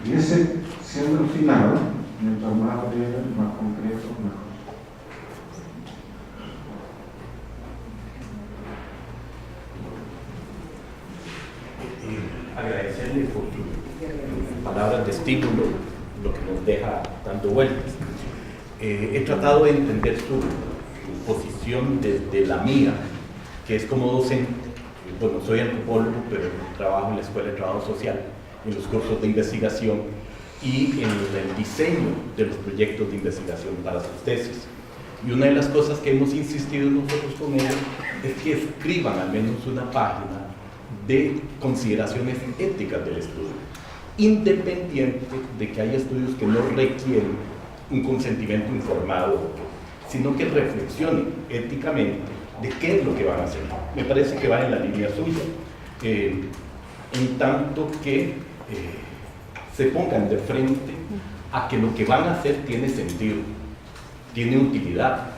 S2: Y ese, siendo el final, mientras más breve, más concreto, mejor.
S4: Agradecerle por sus palabras de estímulo, lo que nos deja dando vueltas. He tratado de entender su posición desde la mía, que es como docente. Bueno, soy antropólogo, pero trabajo en la Escuela de Trabajo Social, en los cursos de investigación y en el diseño de los proyectos de investigación para sus tesis. Y una de las cosas que hemos insistido nosotros con ellos es que escriban al menos una página de consideraciones éticas del estudio, independiente de que haya estudios que no requieren un consentimiento informado, sino que reflexionen éticamente de qué es lo que van a hacer. Me parece que va en la línea suya, en tanto que se pongan de frente a que lo que van a hacer tiene sentido, tiene utilidad,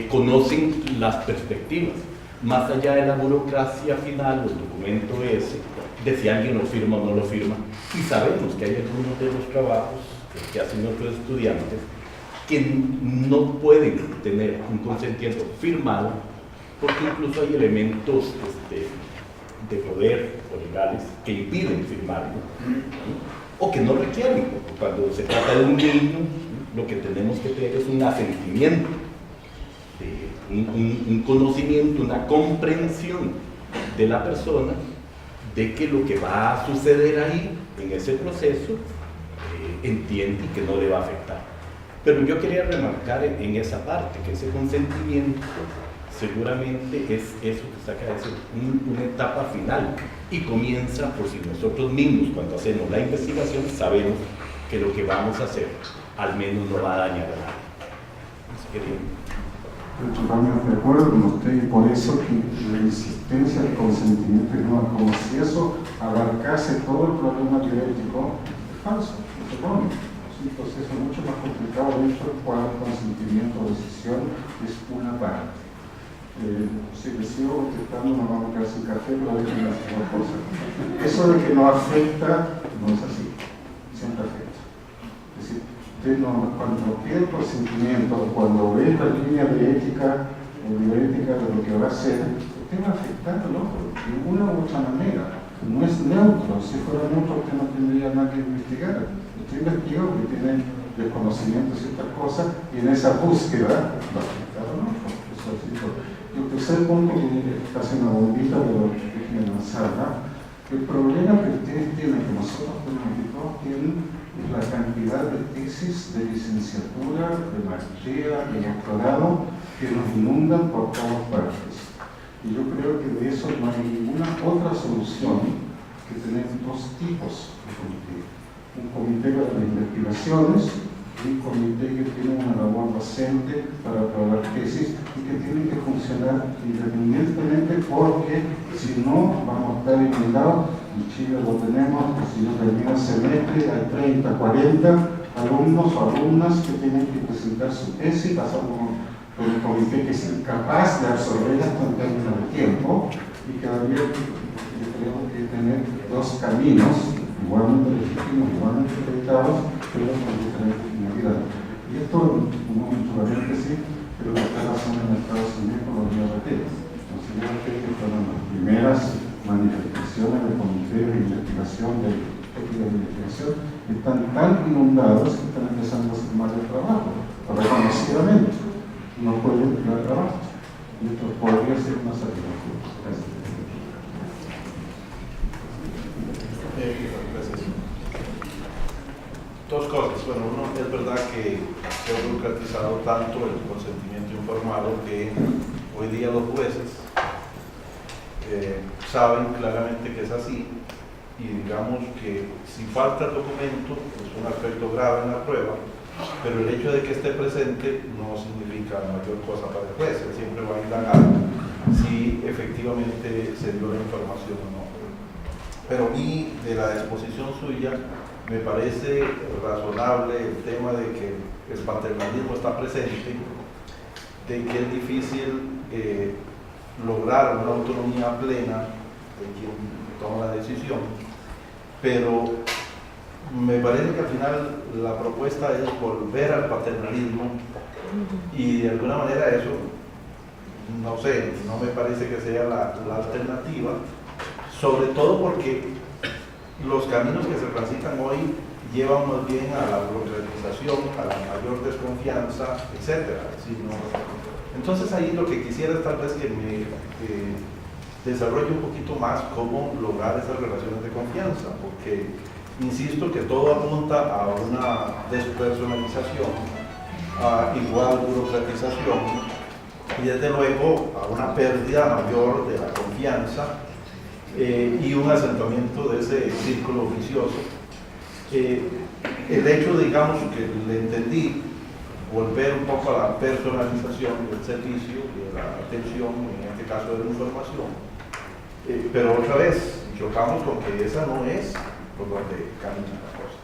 S4: conocen las perspectivas, más allá de la burocracia final, el documento ese, de si alguien lo firma o no lo firma, y sabemos que hay algunos de los trabajos que hacen otros estudiantes que no pueden tener un consentimiento firmado porque incluso hay elementos de poder o legales que impiden firmarlo, ¿no? O que no requieren, porque cuando se trata de un niño lo que tenemos que tener es un asentimiento, un conocimiento, una comprensión de la persona de que lo que va a suceder ahí en ese proceso entiende que no le va a afectar. Pero yo quería remarcar en esa parte que ese consentimiento seguramente es eso que se acaba de decir, una etapa final, y comienza por si nosotros mismos cuando hacemos la investigación sabemos que lo que vamos a hacer al menos no va a dañar a nadie.
S2: Totalmente de acuerdo con usted, y por eso que la insistencia del consentimiento no, como si eso abarcase todo el problema bioético, es falso, es erróneo. Es un proceso mucho más complicado dentro del cual el consentimiento o decisión es una parte. Si le sigo contestando, nos vamos a quedar sin café, pero déjenme hacer una cosa. Eso de que no afecta, no es así, siempre afecta. Es decir, usted no, cuando pide el consentimiento, cuando ve la línea de ética o bioética de lo que va a hacer, usted va a afectar al otro de una u otra manera. No es neutro, si fuera neutro usted no tendría nada que investigar. Usted investiga porque tiene desconocimiento de ciertas cosas y en esa búsqueda va a afectar al otro. Eso es importante. Y el tercer punto, que es casi una bombita de lo que déjenme lanzarla, el problema que ustedes tienen, que nosotros tenemos y todos tienen, es la cantidad de tesis de licenciatura, de maestría, de doctorado que nos inundan por todas partes. Y yo creo que de eso no hay ninguna otra solución que tener dos tipos de comité. Un comité para las investigaciones y un comité que tiene una labor docente para aprobar tesis y que tiene que funcionar independientemente, porque si no vamos a estar inundados. En Chile lo tenemos, si no termina el semestre hay 30, 40 alumnos o alumnas que tienen que presentar su tesis, pasamos por un comité que es incapaz de absorber esto en términos de tiempo, y que habría tenemos que tener dos caminos igualmente legítimos, igualmente acreditados, pero con diferentes finalidades. Y esto, un momento paréntesis, pero lo está pasando en Estados Unidos con los IRT. Los IRT que fueron las primeras manifestaciones de comités de investigación, de ética de investigación, están tan inundados que están empezando a hacer mal el trabajo, reconocidamente. No pueden dar trabajo. Y esto podría ser una salida. Gracias.
S5: Gracias. Dos cosas. Bueno, uno, es verdad que se ha burocratizado tanto el consentimiento informado que hoy día los jueces saben claramente que es así, y digamos que si falta el documento es un aspecto grave en la prueba, pero el hecho de que esté presente no significa mayor cosa para el juez. Él siempre va a indagar si efectivamente se dio la información o no. Pero y de la exposición suya me parece razonable el tema de que el paternalismo está presente, de que es difícil lograr una autonomía plena de quien toma la decisión, pero me parece que al final la propuesta es volver al paternalismo, y de alguna manera eso, no sé, no me parece que sea la alternativa, sobre todo porque los caminos que se transitan hoy llevan más bien a la burocratización, a la mayor desconfianza, etc. Entonces ahí lo que quisiera es tal vez que me desarrolle un poquito más cómo lograr esas relaciones de confianza, porque insisto que todo apunta a una despersonalización, a igual burocratización y desde luego a una pérdida mayor de la confianza y un asentamiento de ese círculo vicioso. El hecho, digamos, que le entendí, volver un poco a la personalización del servicio y de la atención, en este caso de la información, pero otra vez chocamos con que esa no es por donde camina la cosa.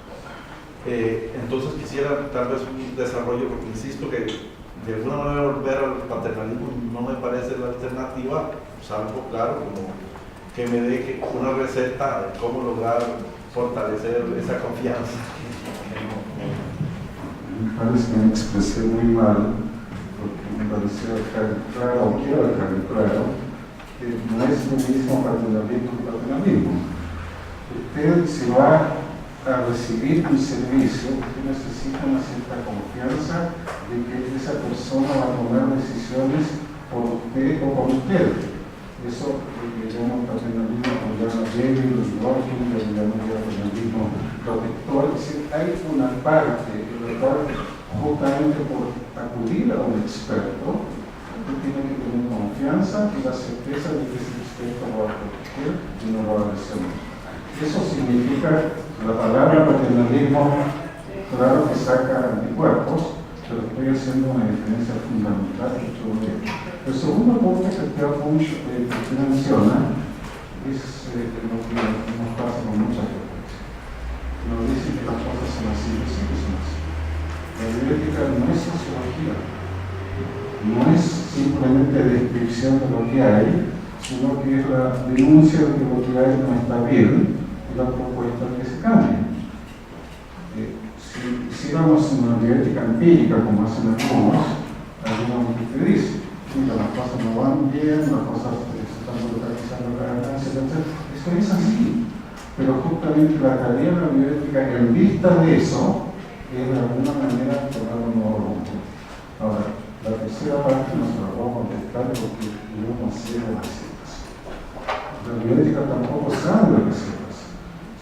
S5: Entonces quisiera tal vez un desarrollo, porque insisto que de alguna manera volver al paternalismo no me parece la alternativa, salvo, claro, como que me dé una receta de cómo lograr fortalecer esa confianza.
S2: Me parece que me expresé muy mal, porque me pareció dejar claro, o quiero dejar claro, que no es lo mismo paternalismo que paternalismo. Usted, si va a recibir un servicio, usted necesita una cierta confianza de que esa persona va a tomar decisiones por usted o por usted. Eso que llamamos paternalismo, como llama David, los Dworkin, lo llamamos paternalismo protector. Es decir, hay una parte en la cual, justamente por acudir a un experto, usted tiene que tener confianza y la certeza de que ese experto lo va a proteger y no lo va a destruir. Eso significa, la palabra paternalismo, claro que saca anticuerpos, pero estoy haciendo una diferencia fundamental que yo veo. El segundo punto que Pierre Wunsch menciona es lo que nos pasa con muchas frecuencia. Nos dice que las cosas son así, sí que son así. La bioética no es sociología, no es simplemente descripción de lo que hay, sino que es la denuncia de que lo que hay no está bien y la propuesta de que se cambie. Si vamos a una bioética empírica, como hacen algunos que te dicen, mira, las cosas no van bien, las cosas se están localizando la ganancia, etc. Eso es así. Pero justamente la tarea de la bioética, en vista de eso, es de alguna manera tomar un nuevo rumbo. Ahora, la tercera parte no se la puedo contestar porque yo no sé de recetas. La bioética tampoco sabe de recetas.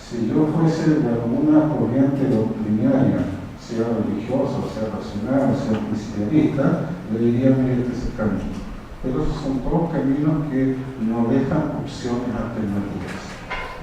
S2: Si yo fuese de alguna corriente doctrinaria, sea religiosa, sea racional, sea principialista, le diría, mire, este es el camino. Pero esos son todos caminos que no dejan opciones alternativas.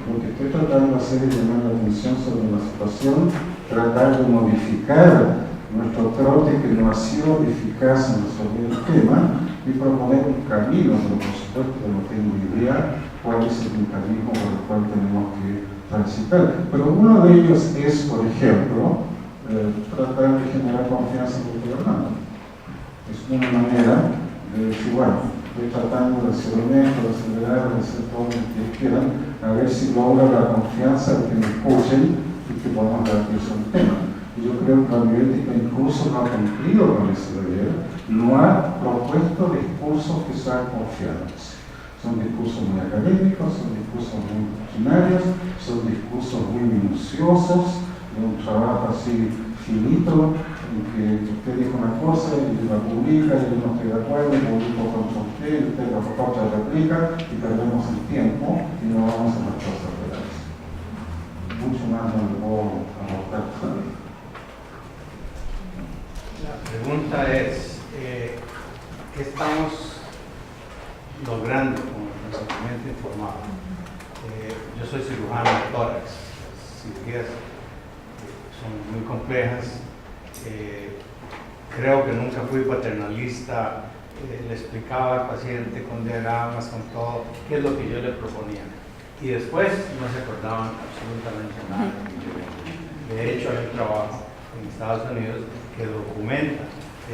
S2: Lo que estoy tratando de hacer es llamar la atención sobre la situación, tratar de modificar nuestro trote que no ha sido eficaz en resolver el tema y proponer un camino, pero por supuesto que no tengo idea cuál es el mecanismo por el cual tenemos que transitar. Pero uno de ellos es, por ejemplo, tratar de generar confianza en el gobernante. Es una manera de decir, bueno, estoy tratando de ser honesto, de acelerar, de hacer todo lo que quieran, a ver si logra la confianza de que me escuchen y que podamos dar piso al tema. Y yo creo que la bioética incluso no ha cumplido con ese deber, no ha propuesto discursos que sean confiables. Son discursos muy académicos, son discursos muy doctrinarios, son discursos muy minuciosos, de un trabajo así finito, en que usted dijo una cosa y la publica, y yo no estoy de acuerdo, y publico contra usted la contra replica, y perdemos el tiempo y no vamos a las cosas reales. Mucho más no le puedo aportar todavía.
S6: La pregunta es, ¿qué estamos logrando con el consentimiento informado? Yo soy cirujano de tórax. Las cirugías son muy complejas. Creo que nunca fui paternalista. Le explicaba al paciente con diagramas, con todo, qué es lo que yo le proponía. Y después no se acordaban absolutamente nada. De hecho, hay un trabajo en Estados Unidos que documenta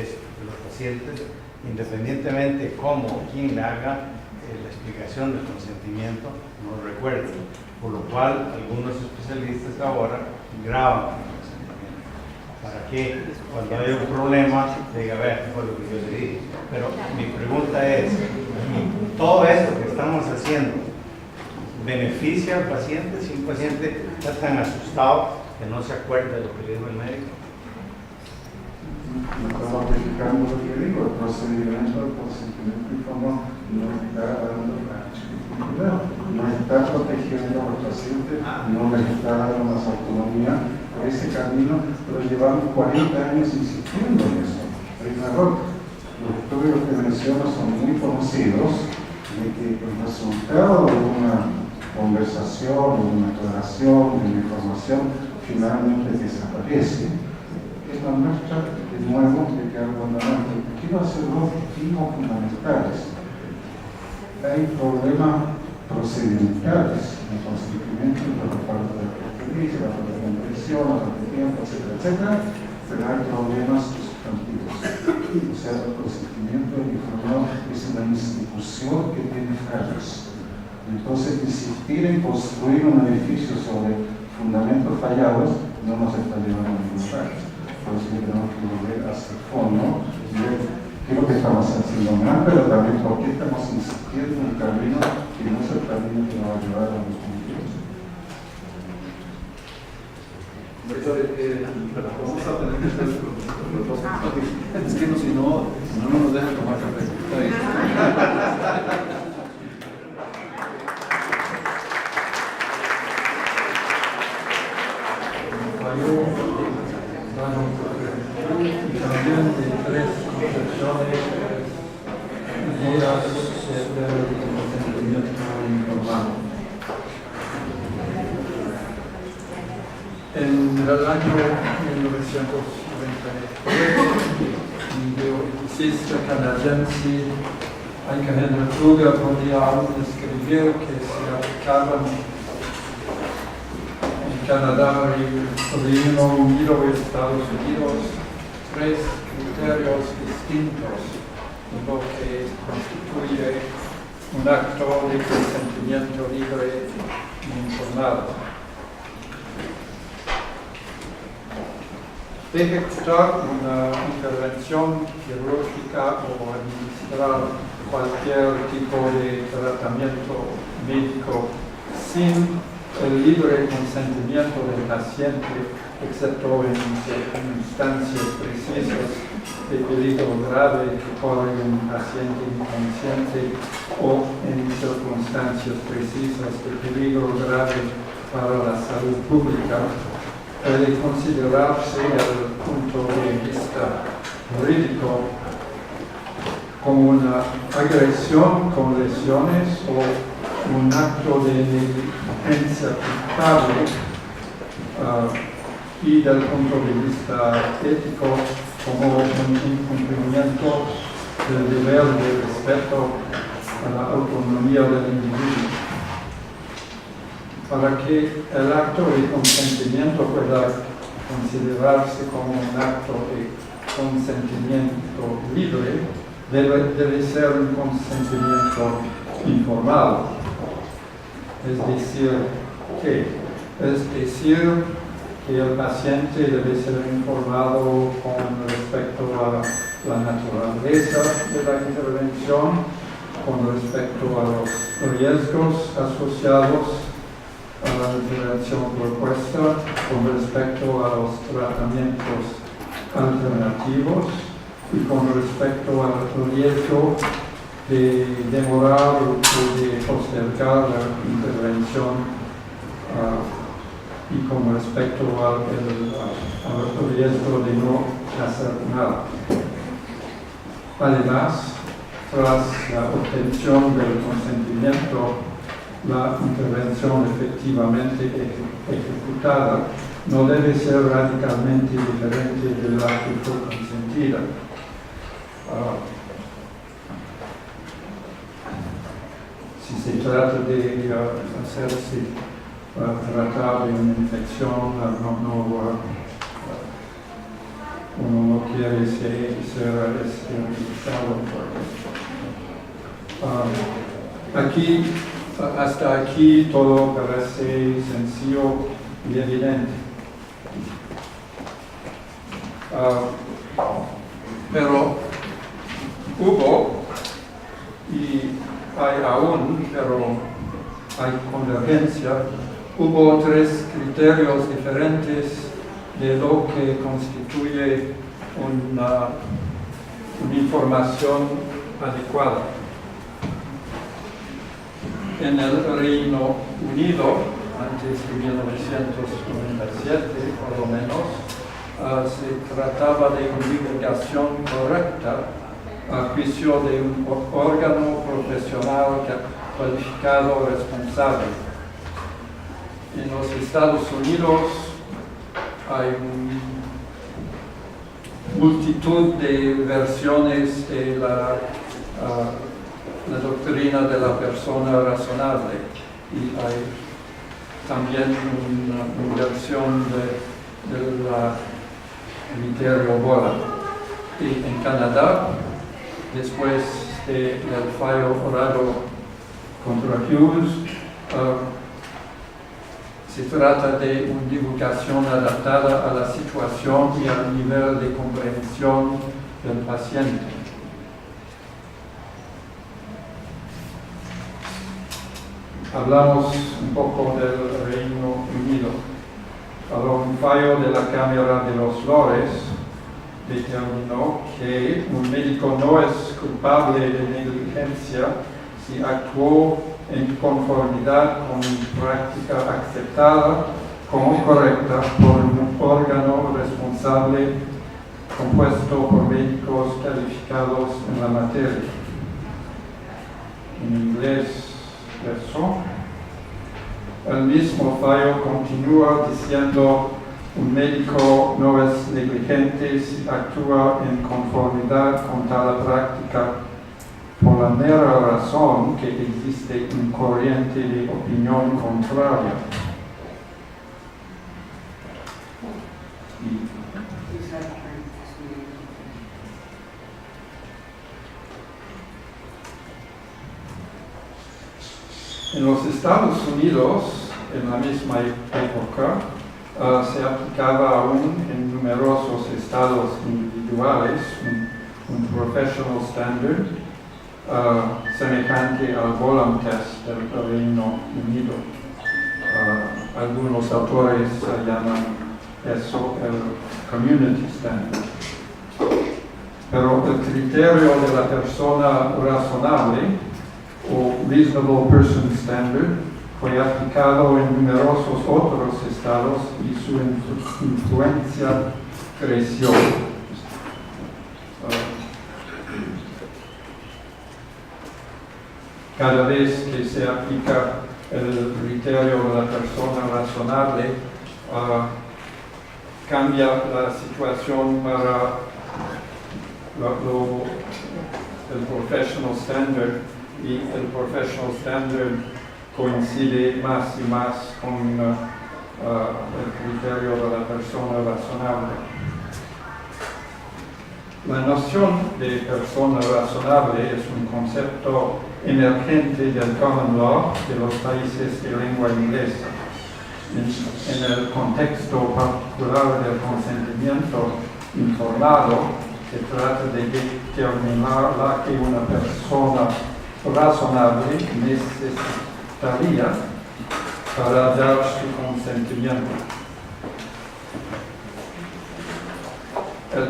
S6: eso, que los pacientes, independientemente de cómo o quién le haga la explicación del consentimiento, no recuerdan. Por lo cual, algunos especialistas ahora graban el consentimiento para que cuando haya un problema diga, a ver, fue lo que yo le dije. Pero mi pregunta es, ¿todo esto que estamos haciendo beneficia al paciente si un paciente está tan asustado que no se acuerda de lo que le dijo el médico?
S2: Estamos verificando lo que digo, el procedimiento del consentimiento informado no está dando la legitimidad, no está protegiendo a los pacientes, no les está dando más autonomía por ese camino, pero llevamos 40 años insistiendo en eso. Hay un error. Los estudios que menciono son muy conocidos de que el resultado de una conversación, de una aclaración, de una información finalmente desaparece. Es la muestra de nuevo de que algo anda mal. Quiero hacer dos distintos fundamentales. Hay problemas procedimentales en el consentimiento entre la parte de la experiencia, la parte de la comprensión, la parte de tiempo, etcétera, etcétera, pero hay problemas sustantivos. O sea, el consentimiento informado es una institución que tiene fallos. Entonces, insistir en construir un edificio sobre fundamentos fallados no nos está llevando a ningún lugar. Por eso tenemos que volver hacia el fondo y ver qué es lo que estamos haciendo mal, pero también por qué estamos insistiendo en un camino que no es el camino que nos va a llevar a los objetivos.
S1: Vamos a tener que hacer los dos. Es que si no nos dejan tomar café. Está bien.
S7: Y también de tres concepciones ideas sobre el consentimiento informado. En el año 1900
S8: un bioeticista canadiense, anche Henry Kruger podía aún escribir que se aplicaban en Canadá y Reino Unido y Estados Unidos 3 criterios distintos en lo que constituye un acto de consentimiento libre e informado. Ejecutar una intervención quirúrgica o administrar cualquier tipo de tratamiento médico sin el libre consentimiento del paciente, excepto en circunstancias precisas de peligro grave que corre un paciente inconsciente o en circunstancias precisas de peligro grave para la salud pública, puede considerarse desde el punto de vista jurídico como una agresión con lesiones o un acto de negligencia culpable y del punto de vista ético como un incumplimiento del deber de respeto a la autonomía del individuo. Para que el acto de consentimiento pueda considerarse como un acto de consentimiento libre, debe ser un consentimiento informado. Es decir, que el paciente debe ser informado con respecto a la naturaleza de la intervención, con respecto a los riesgos asociados a la intervención propuesta, con respecto a los tratamientos alternativos y con respecto al riesgo de demorar o de postergar la intervención y con respecto al riesgo de no hacer nada. Además, tras la obtención del consentimiento, la intervención efectivamente ejecutada no debe ser radicalmente diferente de la que fue consentida. Si se trata de tratar de una infección, uno no quiere ser esterilizado. Hasta aquí todo parece sencillo y evidente. Pero hubo, y hay aún, pero hay convergencia, hubo 3 criterios diferentes de lo que constituye una información adecuada. En el Reino Unido, antes de 1997 por lo menos, se trataba de una divulgación correcta a juicio de un órgano profesional cualificado responsable. En los Estados Unidos hay una multitud de versiones de la doctrina de la persona razonable y hay también una versión de la criterio Bola. Y en Canadá, después del fallo orado contra Hughes, se trata de una divulgación adaptada a la situación y al nivel de comprensión del paciente. Hablamos un poco del Reino Unido. Un fallo de la Cámara de los Lores determinó que un médico no es culpable de negligencia si actuó en conformidad con una práctica aceptada como correcta por un órgano responsable compuesto por médicos calificados en la materia. En inglés, eso. El mismo fallo continúa diciendo Un médico no es negligente si actúa en conformidad con tal práctica por la mera razón que existe un corriente de opinión contraria. En los Estados Unidos, en la misma época, se aplicaba aún en numerosos estados individuales un professional standard semejante al Bolam Test del Reino Unido. Algunos autores llaman eso el Community Standard. Pero el criterio de la persona razonable, o Reasonable Person Standard, fue aplicado en numerosos otros estados y su influencia creció. Cada vez que se aplica el criterio de la persona razonable, cambia la situación para el Professional Standard, y el Professional Standard coincide más y más con el criterio de la persona razonable. La noción de persona razonable es un concepto emergente del common law de los países de lengua inglesa. En el contexto particular del consentimiento informado, se trata de determinar la que una persona razonable necesitaría para dar su consentimiento. El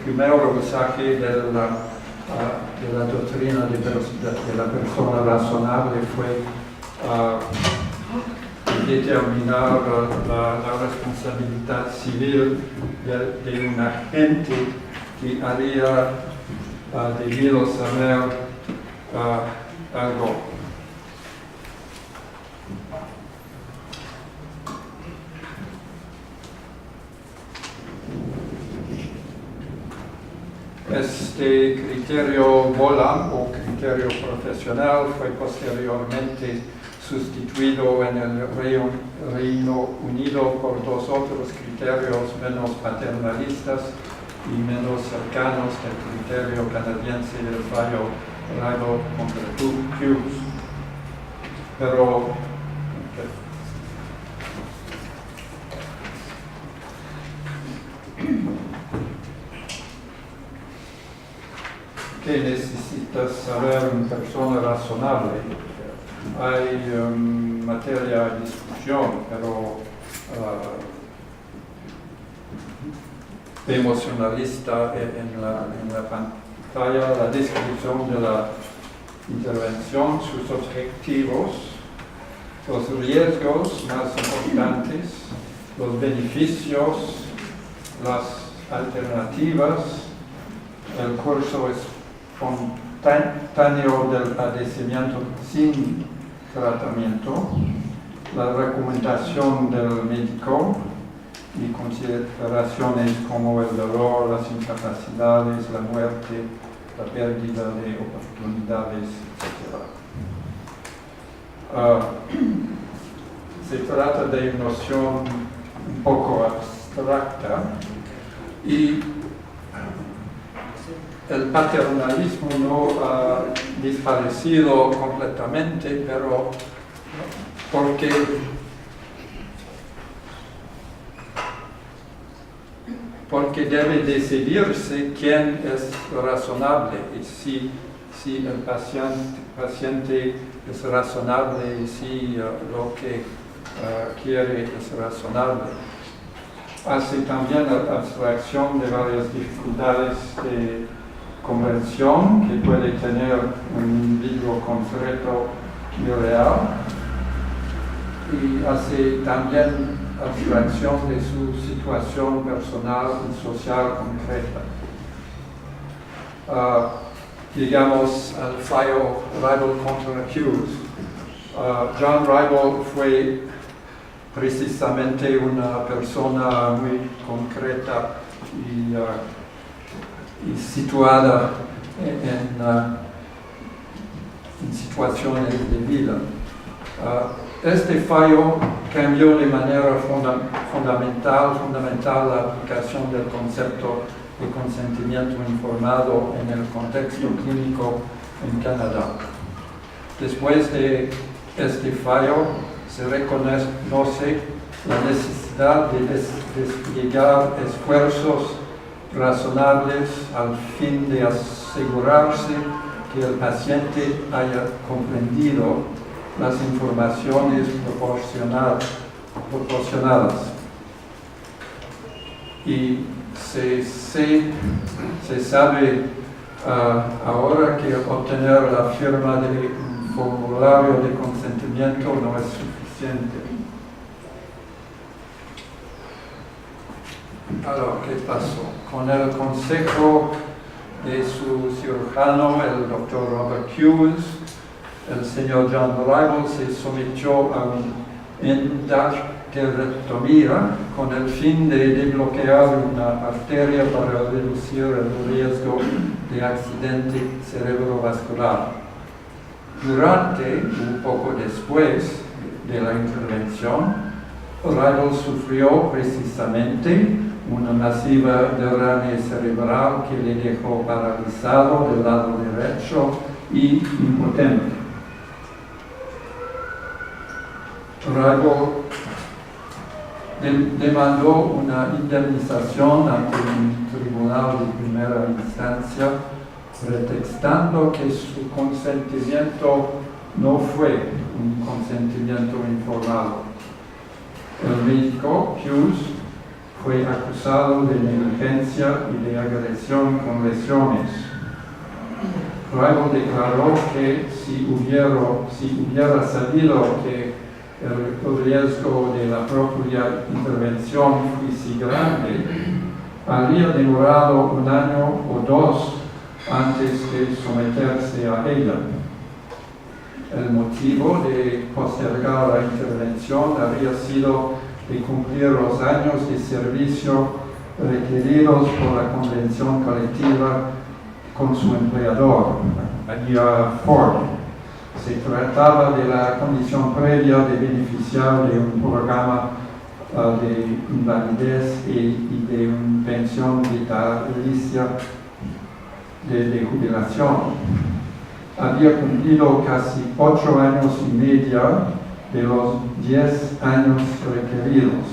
S8: primero mensaje de la doctrina de la persona razonable fue determinar la responsabilidad civil de un agente que haría debido saber algo. Este criterio Bolam o criterio profesional fue posteriormente sustituido en el Reino Unido por dos otros criterios menos paternalistas y menos cercanos del criterio canadiense del fallo Ribble contra Hughes. Pero ¿qué necesitas saber una persona razonable? Hay materia de discusión, pero vemos una lista en la pantalla, la descripción de la intervención, sus objetivos, los riesgos más importantes, los beneficios, las alternativas, el curso espontáneo del padecimiento sin tratamiento, la recomendación del médico y consideraciones como el dolor, las incapacidades, la muerte, la pérdida de oportunidades, etc. Se trata de una noción un poco abstracta y el paternalismo no ha desaparecido completamente, pero porque debe decidirse quién es razonable y si el paciente es razonable y si lo que quiere es razonable. Hace también la abstracción de varias dificultades de convención que puede tener un individuo concreto y real, y hace también abstracción de su situación personal y social concreta. Digamos al fallo Ribble contra Hughes. John Ribble fue precisamente una persona muy concreta y situada en situaciones de vida. Este fallo cambió de manera fundamental la aplicación del concepto de consentimiento informado en el contexto clínico en Canadá. Después de este fallo, se reconoce la necesidad de desplegar esfuerzos razonables al fin de asegurarse que el paciente haya comprendido las informaciones proporcionadas. Y se sabe ahora que obtener la firma de un formulario de consentimiento no es suficiente. Ahora, ¿qué pasó? Con el consejo de su cirujano, el Dr. Robert Hughes, el señor John Rival se sometió a una endarterectomía con el fin de desbloquear una arteria para reducir el riesgo de accidente cerebrovascular. Durante, un poco después de la intervención, Rival sufrió precisamente una masiva derrame cerebral que le dejó paralizado del lado derecho y impotente. Rival demandó una indemnización ante un tribunal de primera instancia, pretextando que su consentimiento no fue un consentimiento informado. El médico Hughes fue acusado de negligencia y de agresión con lesiones. Rival declaró que si hubiera sabido que el riesgo de la propia intervención fuese grande, habría demorado 1 año o 2 antes de someterse a ella. El motivo de postergar la intervención habría sido de cumplir los años de servicio requeridos por la convención colectiva con su empleador, la compañía Ford. Se trataba de la condición previa de beneficiar de un programa de invalidez y de una pensión vitalicia de jubilación. Había cumplido casi 8 años y medio de los 10 años requeridos.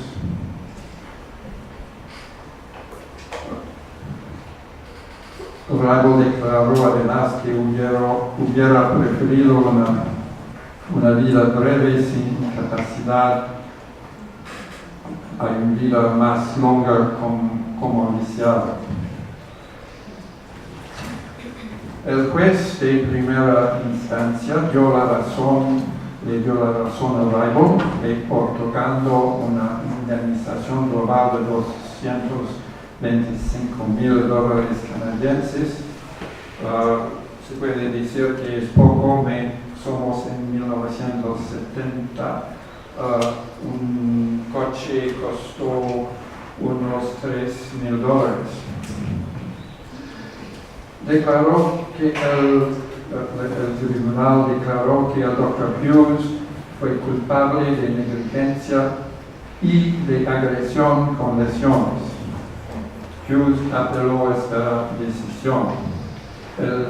S8: Rival declaró además que hubiera preferido una vida breve sin incapacidad a una vida más longa como deseado. El juez de primera instancia le dio la razón a Rival otorgando una indemnización global de $225,000 canadienses. Se puede decir que es poco, somos en 1970. Un coche costó unos $3,000. Declaró que el tribunal declaró que el Dr. Hughes fue culpable de negligencia y de agresión con lesiones. Hughes apeló esta decisión. El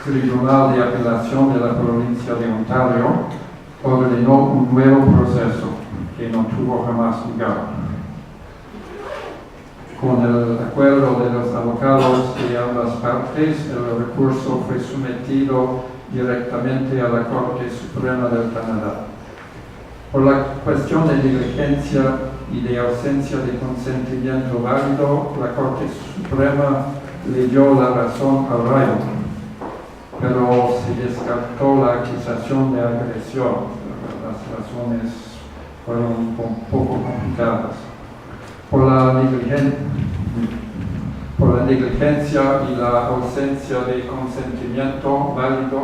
S8: Tribunal de Apelación de la provincia de Ontario ordenó un nuevo proceso que no tuvo jamás lugar. Con el acuerdo de los abogados de ambas partes, el recurso fue sometido directamente a la Corte Suprema del Canadá. Por la cuestión de negligencia y de ausencia de consentimiento válido, la Corte Suprema le dio la razón a Rival, pero se descartó la acusación de agresión. Las razones fueron un poco complicadas. Por la negligencia y la ausencia de consentimiento válido,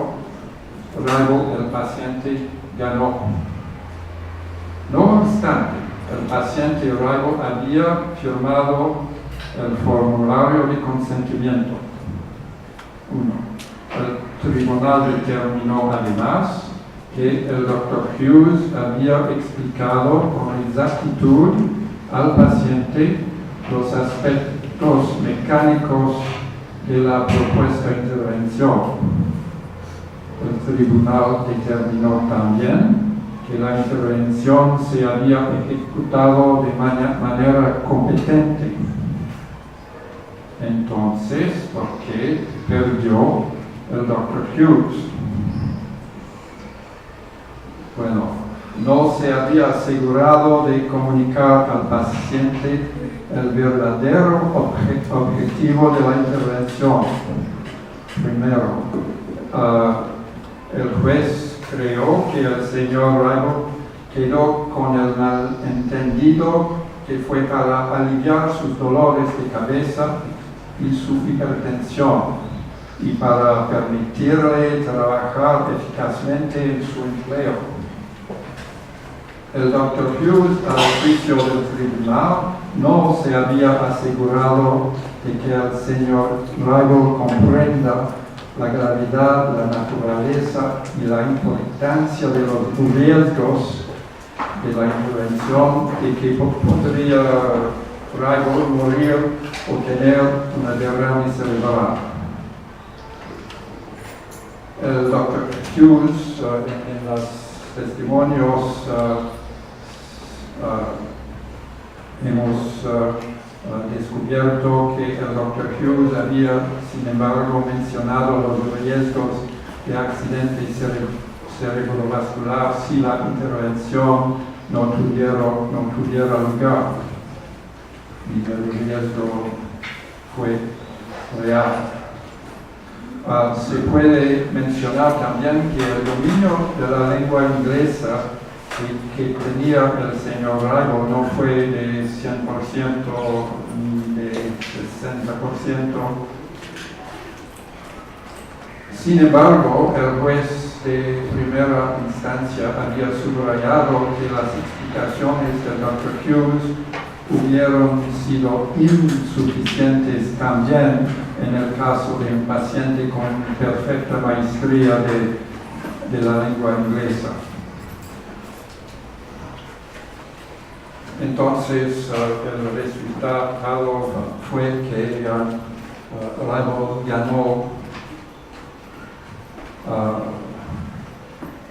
S8: Rival, el paciente, ganó. No obstante, el paciente Raibo había firmado el formulario de consentimiento. 1. El tribunal determinó además que el Dr. Hughes había explicado con exactitud al paciente los aspectos mecánicos de la propuesta intervención. El tribunal determinó también que la intervención se había ejecutado de manera competente. Entonces, ¿por qué perdió el Dr. Hughes? Bueno, no se había asegurado de comunicar al paciente el verdadero objetivo de la intervención. Primero, el juez creyó que el señor Raibo quedó con el malentendido que fue para aliviar sus dolores de cabeza y su hipertensión y para permitirle trabajar eficazmente en su empleo. El Dr. Hughes, al juicio del tribunal, no se había asegurado de que el señor Raibo comprenda la gravedad, la naturaleza y la importancia de los riesgos de la intervención y que podría Raibo morir o tener una derrame cerebral. El Dr. Hughes, en los testimonios, hemos descubierto que el Dr. Hughes había, sin embargo, mencionado los riesgos de accidente cerebrovascular si la intervención no tuviera lugar. Y el riesgo fue real. Se puede mencionar también que el dominio de la lengua inglesa que tenía el señor Raibo no fue de 100% ni de 60%. Sin embargo, el juez de primera instancia había subrayado que las explicaciones del Dr. Hughes hubieran sido insuficientes también en el caso de un paciente con perfecta maestría de la lengua inglesa. Entonces, el resultado fue que Raibo ganó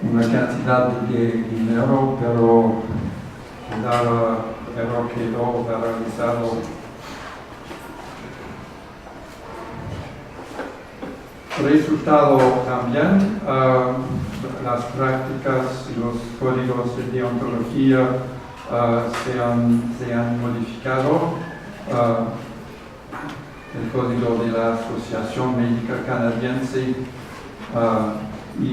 S8: una cantidad de dinero, pero quedó paralizado. Resultado también, las prácticas y los códigos de deontología se han modificado. El código de la Asociación Médica Canadiense y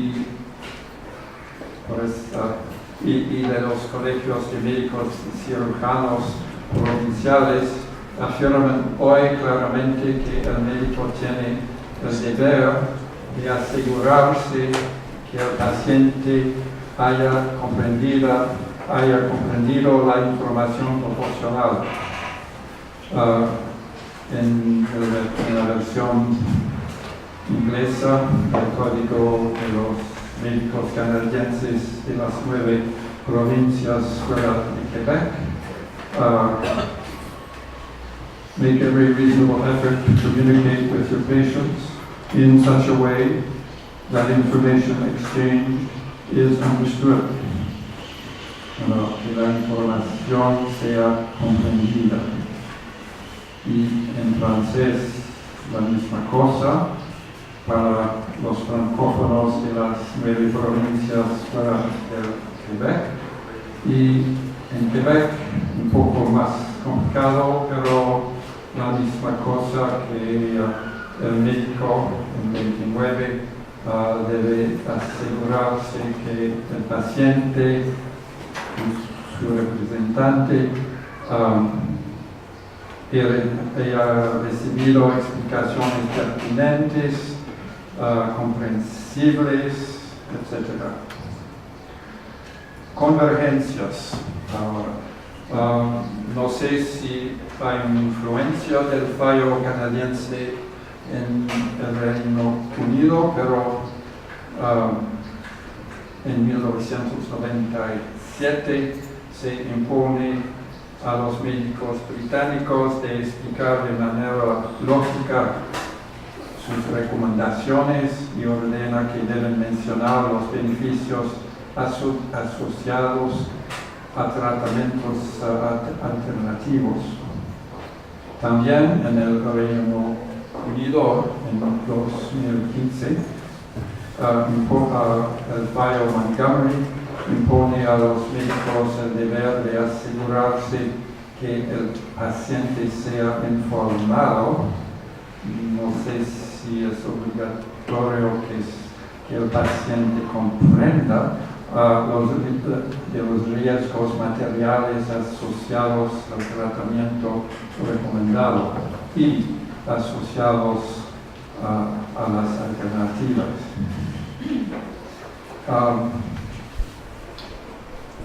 S8: de los colegios de médicos y cirujanos provinciales afirman hoy claramente que el médico tiene el deber de asegurarse que el paciente haya comprendido la información proporcional. En la versión inglesa del Código de los Médicos Canadienses de las 9 provincias fuera de Quebec, make every reasonable effort to communicate with your patients in such a way that information exchange is understood. Que la información sea comprendida. Y en francés la misma cosa para los francófonos de las 9 provincias fuera del Quebec. Y en Quebec un poco más complicado, pero la misma cosa que el médico en 29 debe asegurarse que el paciente y su representante haya recibido explicaciones pertinentes, comprensibles, etc. Convergencias ahora. No sé si hay una influencia del fallo canadiense en el Reino Unido, pero en 1997 se impone a los médicos británicos de explicar de manera lógica sus recomendaciones y ordena que deben mencionar los beneficios asociados a tratamientos alternativos. También en el Reino Unido, en 2015, el fallo Montgomery impone a los médicos el deber de asegurarse que el paciente sea informado. No sé si es obligatorio que el paciente comprenda de los riesgos materiales asociados al tratamiento recomendado y asociados a las alternativas.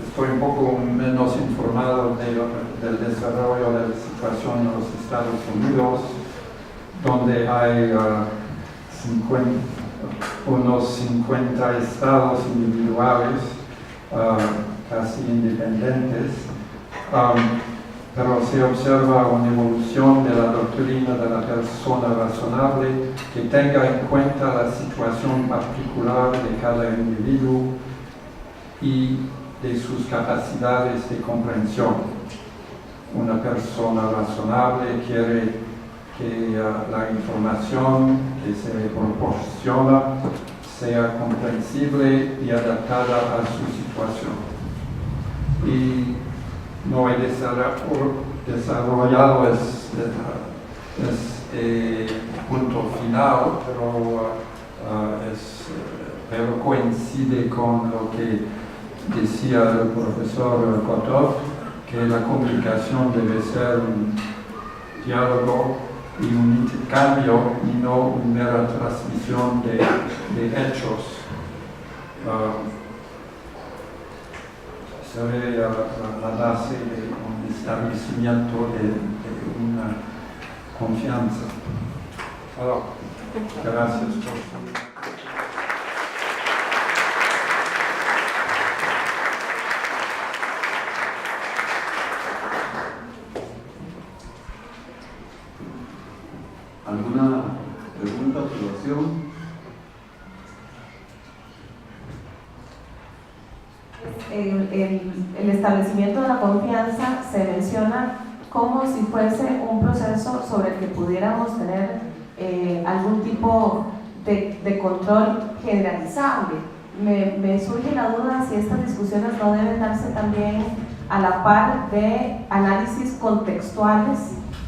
S8: Estoy un poco menos informado del desarrollo de la situación en los Estados Unidos, donde hay unos 50 estados individuales, casi independientes, pero se observa una evolución de la doctrina de la persona razonable que tenga en cuenta la situación particular de cada individuo y de sus capacidades de comprensión. Una persona razonable quiere que la información que se le proporciona sea comprensible y adaptada a su situación. Y no he desarrollado este punto final, pero coincide con lo que decía el profesor Kotov, que la comunicación debe ser un diálogo y un intercambio y no una mera transmisión de hechos. Sería la base de un establecimiento de una confianza. Gracias por su...
S1: ¿Alguna pregunta, observación?
S9: El establecimiento de la confianza se menciona como si fuese un proceso sobre el que pudiéramos tener algún tipo de control generalizable. Me surge la duda si estas discusiones no deben darse también a la par de análisis contextuales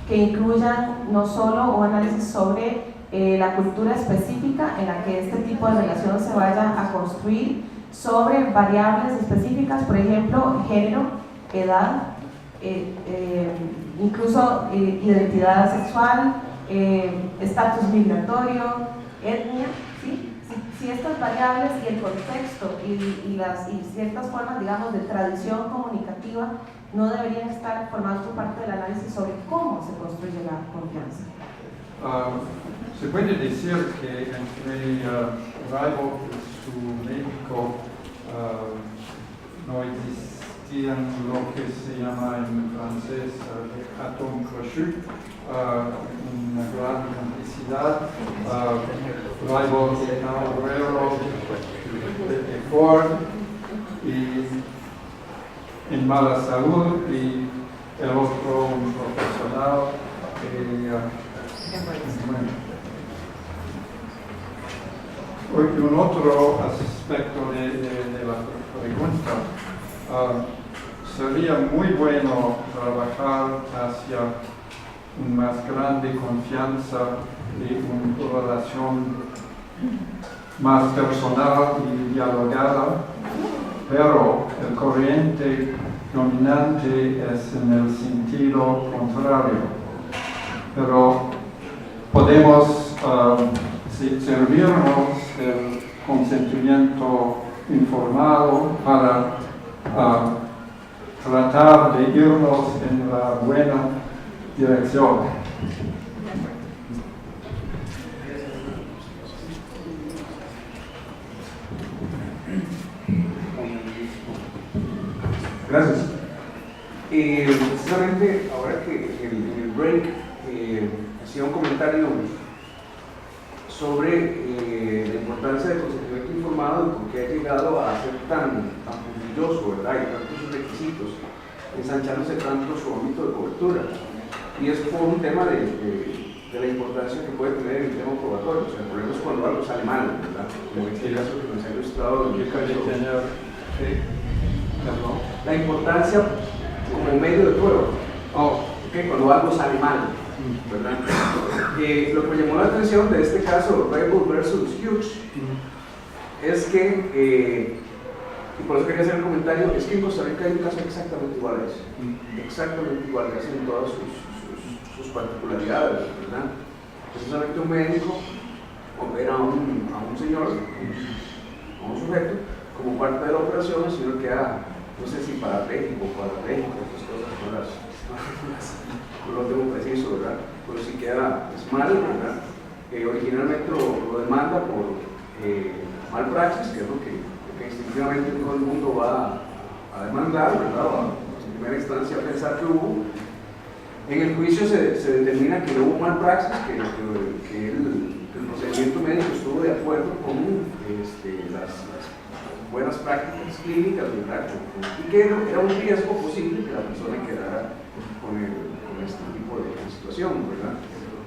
S9: que incluyan no solo un análisis sobre la cultura específica en la que este tipo de relación se vaya a construir, sobre variables específicas, por ejemplo, género, edad, incluso identidad sexual, estatus migratorio, etnia, ¿sí? Si estas variables y el contexto y ciertas formas, digamos, de tradición comunicativa no deberían estar formadas por parte del análisis sobre cómo se construye la confianza.
S8: Se puede decir que entre Raibo y su médico no existían lo que se llama en francés atome crochu, una gran complicidad. Raibo era obrero de Ford y en mala salud, y el otro un profesional. Un otro aspecto de la pregunta, sería muy bueno trabajar hacia una más grande confianza de una relación más personal y dialogada, pero el corriente dominante es en el sentido contrario. Pero podemos servirnos del consentimiento informado para tratar de irnos en la buena dirección.
S10: Gracias. Precisamente ahora que en el break hacía un comentario sobre la importancia del consentimiento informado y por qué ha llegado a ser tan puntilloso, ¿verdad? Y tantos requisitos, ensanchándose tanto su ámbito de cobertura. Y es por un tema de la importancia que puede tener el tema probatorio. O sea, el problema es cuando algo sale mal, ¿verdad? Como en este caso que nos ha ilustrado en el caso. La importancia como medio de prueba, cuando algo sale mal, ¿verdad? Lo que me llamó la atención de este caso, Rebel versus Hughes, es que, y por eso quería hacer el comentario, es que en Costa Rica hay un caso exactamente igual a ese, exactamente igual, casi en todas sus particularidades, ¿verdad? Precisamente un médico opera a un señor, a un sujeto, como parte de la operación, el señor queda, no sé si parapléjico o cuadrapléjico, estas cosas no lo tengo preciso, ¿verdad? Pero si queda mal, ¿verdad? Originalmente lo demanda por malpraxis, que es lo que instintivamente todo el mundo va a demandar, ¿verdad? En primera instancia a pensar que hubo. En el juicio se determina que no hubo malpraxis, que el procedimiento médico estuvo de acuerdo con las buenas prácticas clínicas, ¿verdad? Y que era un riesgo posible que la persona quedara con este tipo de situación, ¿verdad?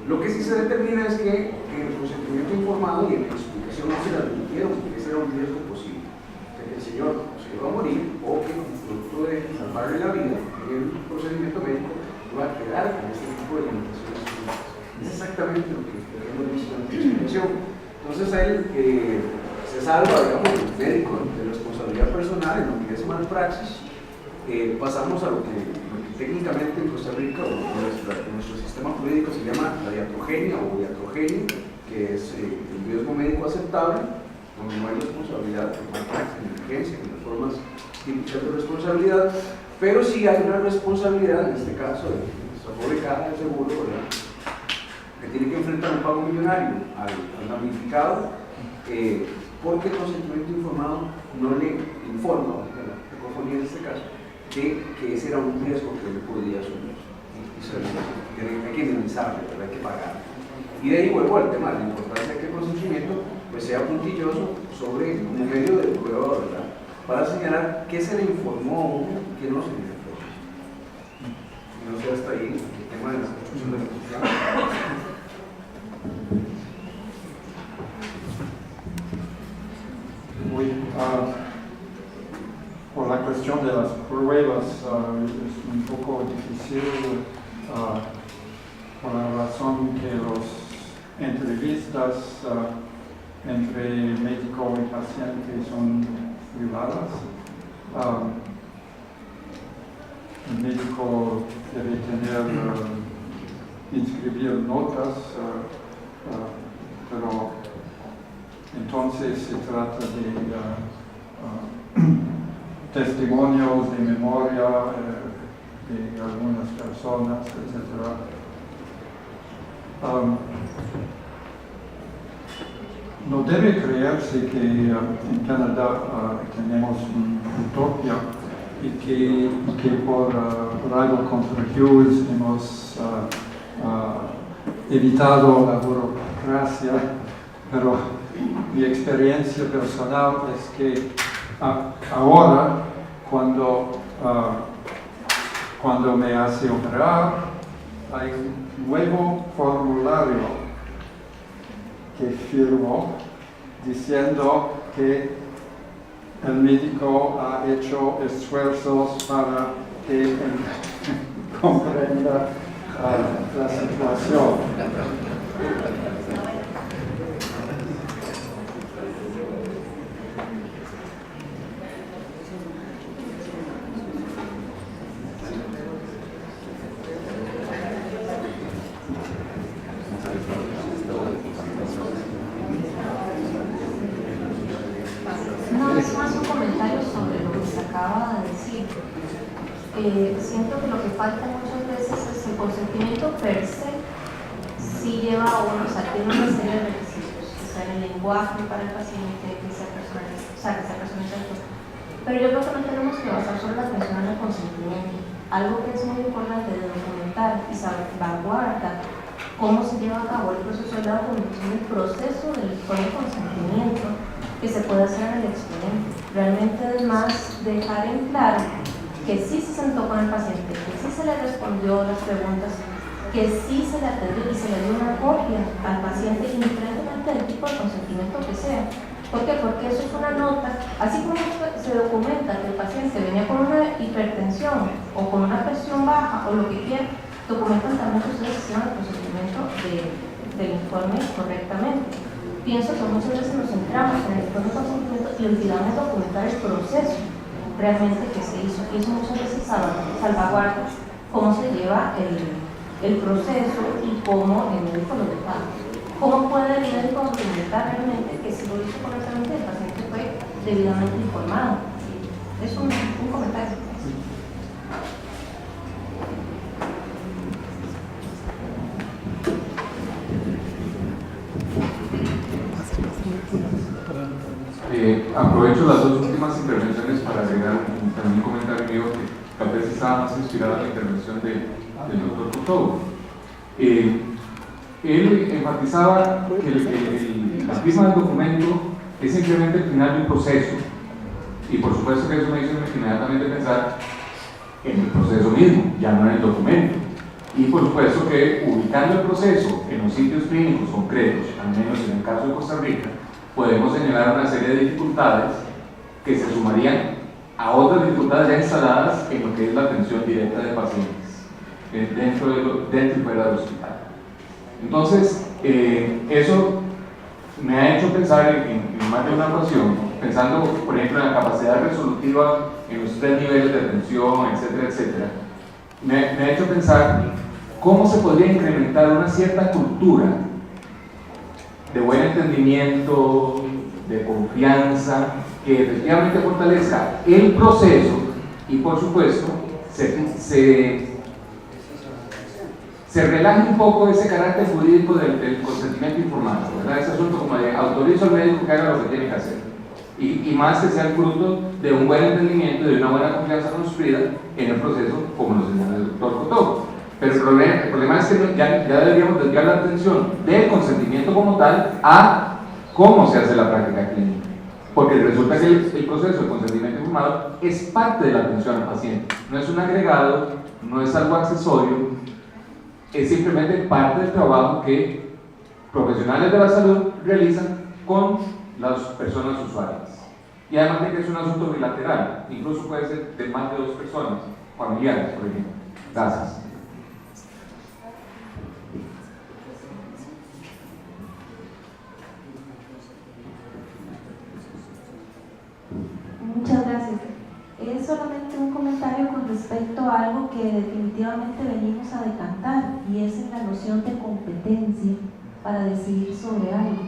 S10: Lo que sí se determina es que en el consentimiento informado y en la explicación no se le admitieron que ese era un riesgo posible, que el señor se iba a morir o que producto de salvarle la vida en el procedimiento médico iba a quedar con este tipo de limitaciones. Es exactamente lo que hemos visto en la explicación. Entonces él se salva, digamos, el médico de responsabilidad personal en lo que es malpraxis. Pasamos a lo que técnicamente en Costa Rica o en nuestro sistema jurídico se llama la iatrogenia o iatrogenia, que es el riesgo médico aceptable, donde no hay responsabilidad por malpraxis, negligencia, ni las formas típicas de responsabilidad, pero sí hay una responsabilidad, en este caso de nuestra pobre caja de seguro, ¿verdad? Que tiene que enfrentar un pago millonario al damnificado, porque el consentimiento informado no le informa, la cacofonía en este caso, que ese era un riesgo que él podía asumir. Hay que indemnizarle, hay que pagar. Y de ahí vuelvo al tema de la importancia de que el consentimiento pues, sea puntilloso sobre un medio de prueba, ¿verdad? Para señalar qué se le informó a uno y qué no se le informó. Y no sé hasta ahí el tema de la construcción de la confianza.
S8: Por la cuestión de las pruebas es un poco difícil por la razón que las entrevistas entre médico y paciente son privadas. El médico debe inscribir notas, pero entonces se trata de testimonios de memoria de algunas personas, etc. No debe creerse que en Canadá tenemos utopía y que por Rebel contra Hughes hemos evitado la burocracia, pero mi experiencia personal es que ahora, cuando me hace operar, hay un nuevo formulario que firmo diciendo que el médico ha hecho esfuerzos para que comprenda la situación.
S11: siento que lo que falta muchas veces es el consentimiento per se, sí lleva a uno, o sea, tiene una serie de requisitos, que sea el lenguaje para el paciente, que sea personalizado, o sea, que sea personalizado. Pero yo creo que no tenemos que basar solo la atención en el consentimiento. Algo que es muy importante de documentar y salvaguardar cómo se lleva a cabo el proceso de la documentación del proceso del consentimiento que se puede hacer en el expediente. Realmente es más dejar en claro que sí se sentó con el paciente, que sí se le respondió las preguntas, que sí se le atendió y se le dio una copia al paciente independientemente del tipo de consentimiento que sea. ¿Por qué? Porque eso es una nota, así como se documenta que el paciente venía con una hipertensión o con una presión baja o lo que quiera, documentan también que ustedes hicieron el procedimiento del informe correctamente. Pienso que muchas veces nos centramos en el informe de consentimiento y olvidamos documentar el proceso realmente que se hizo. Y eso muchas veces salvaguarda cómo se lleva el proceso y cómo el médico lo deja. ¿Cómo puede el médico documentar realmente que si lo hizo correctamente el paciente fue debidamente informado? Es un comentario.
S12: Aprovecho las dos últimas intervenciones para agregar también un comentario mío que tal vez estaba más inspirado en la intervención del doctor Cotobo. Él enfatizaba que la firma del documento es simplemente el final de un proceso, y por supuesto que eso me hizo inmediatamente pensar en el proceso mismo, ya no en el documento. Y por supuesto que ubicando el proceso en los sitios clínicos concretos, al menos en el caso de Costa Rica, podemos señalar una serie de dificultades que se sumarían a otras dificultades ya instaladas en lo que es la atención directa de pacientes dentro y fuera del hospital. Entonces, eso me ha hecho pensar en más de una ocasión, pensando por ejemplo en la capacidad resolutiva en los 3 niveles de atención, etcétera, etcétera. Me ha hecho pensar cómo se podría incrementar una cierta cultura de buen entendimiento, de confianza, que efectivamente fortalezca el proceso y por supuesto se relaje un poco ese carácter jurídico del consentimiento informado, ¿verdad? Ese asunto como de autorizo al médico que haga lo que tiene que hacer, y más que sea el fruto de un buen entendimiento y de una buena confianza construida en el proceso, como lo señala el doctor Cotobo. Pero el problema es que ya deberíamos desviar la atención del consentimiento como tal a cómo se hace la práctica clínica, porque resulta que el proceso de consentimiento informado es parte de la atención al paciente, no es un agregado, no es algo accesorio, es simplemente parte del trabajo que profesionales de la salud realizan con las personas usuarias. Y además de que es un asunto bilateral, incluso puede ser de más de 2 personas, familiares, por ejemplo. Gracias.
S9: Muchas gracias. Es solamente un comentario con respecto a algo que definitivamente venimos a decantar, y es en la noción de competencia para decidir sobre algo.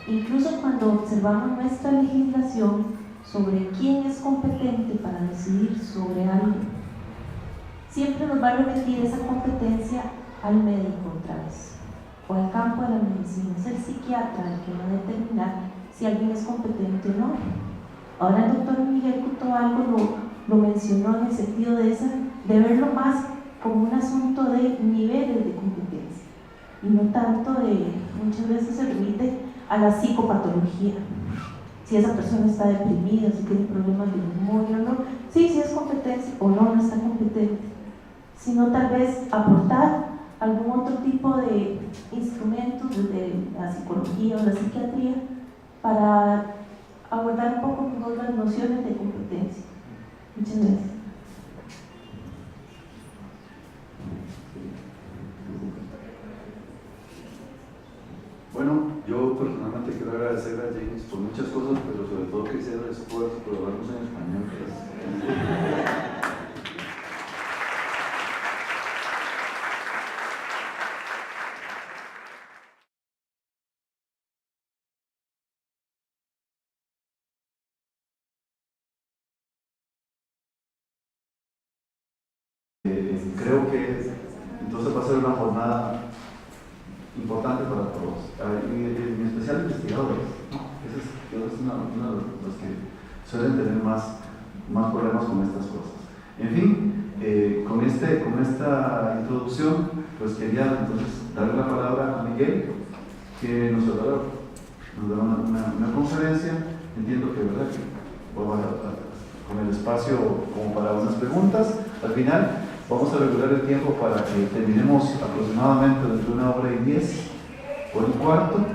S9: Incluso cuando observamos nuestra legislación sobre quién es competente para decidir sobre algo, siempre nos va a remitir esa competencia al médico otra vez, o al campo de la medicina. Es el psiquiatra el que va a determinar si alguien es competente o no. Ahora el doctor Miguel Cotobo algo lo mencionó en el sentido de verlo más como un asunto de niveles de competencia, y no tanto muchas veces se remite a la psicopatología, si esa persona está deprimida, si tiene problemas de memoria o no, sí es competencia o no está competente, sino tal vez aportar algún otro tipo de instrumentos desde la psicología o la psiquiatría para abordar un poco mejor las nociones de competencia. Muchas gracias.
S1: Bueno, yo personalmente quiero agradecer a James por muchas cosas, pero sobre todo que hicieron el esfuerzo por hablarnos en español. creo que entonces va a ser una jornada importante para todos, y en especial investigadores, ¿no? Ese es uno de los que suelen tener más problemas con estas cosas. En fin, con esta introducción, pues quería entonces darle la palabra a Miguel, que nos dará una conferencia. Entiendo que, ¿verdad?, que con el espacio como para unas preguntas. Al final vamos a regular el tiempo para que terminemos aproximadamente dentro de 1h10 o 1:15.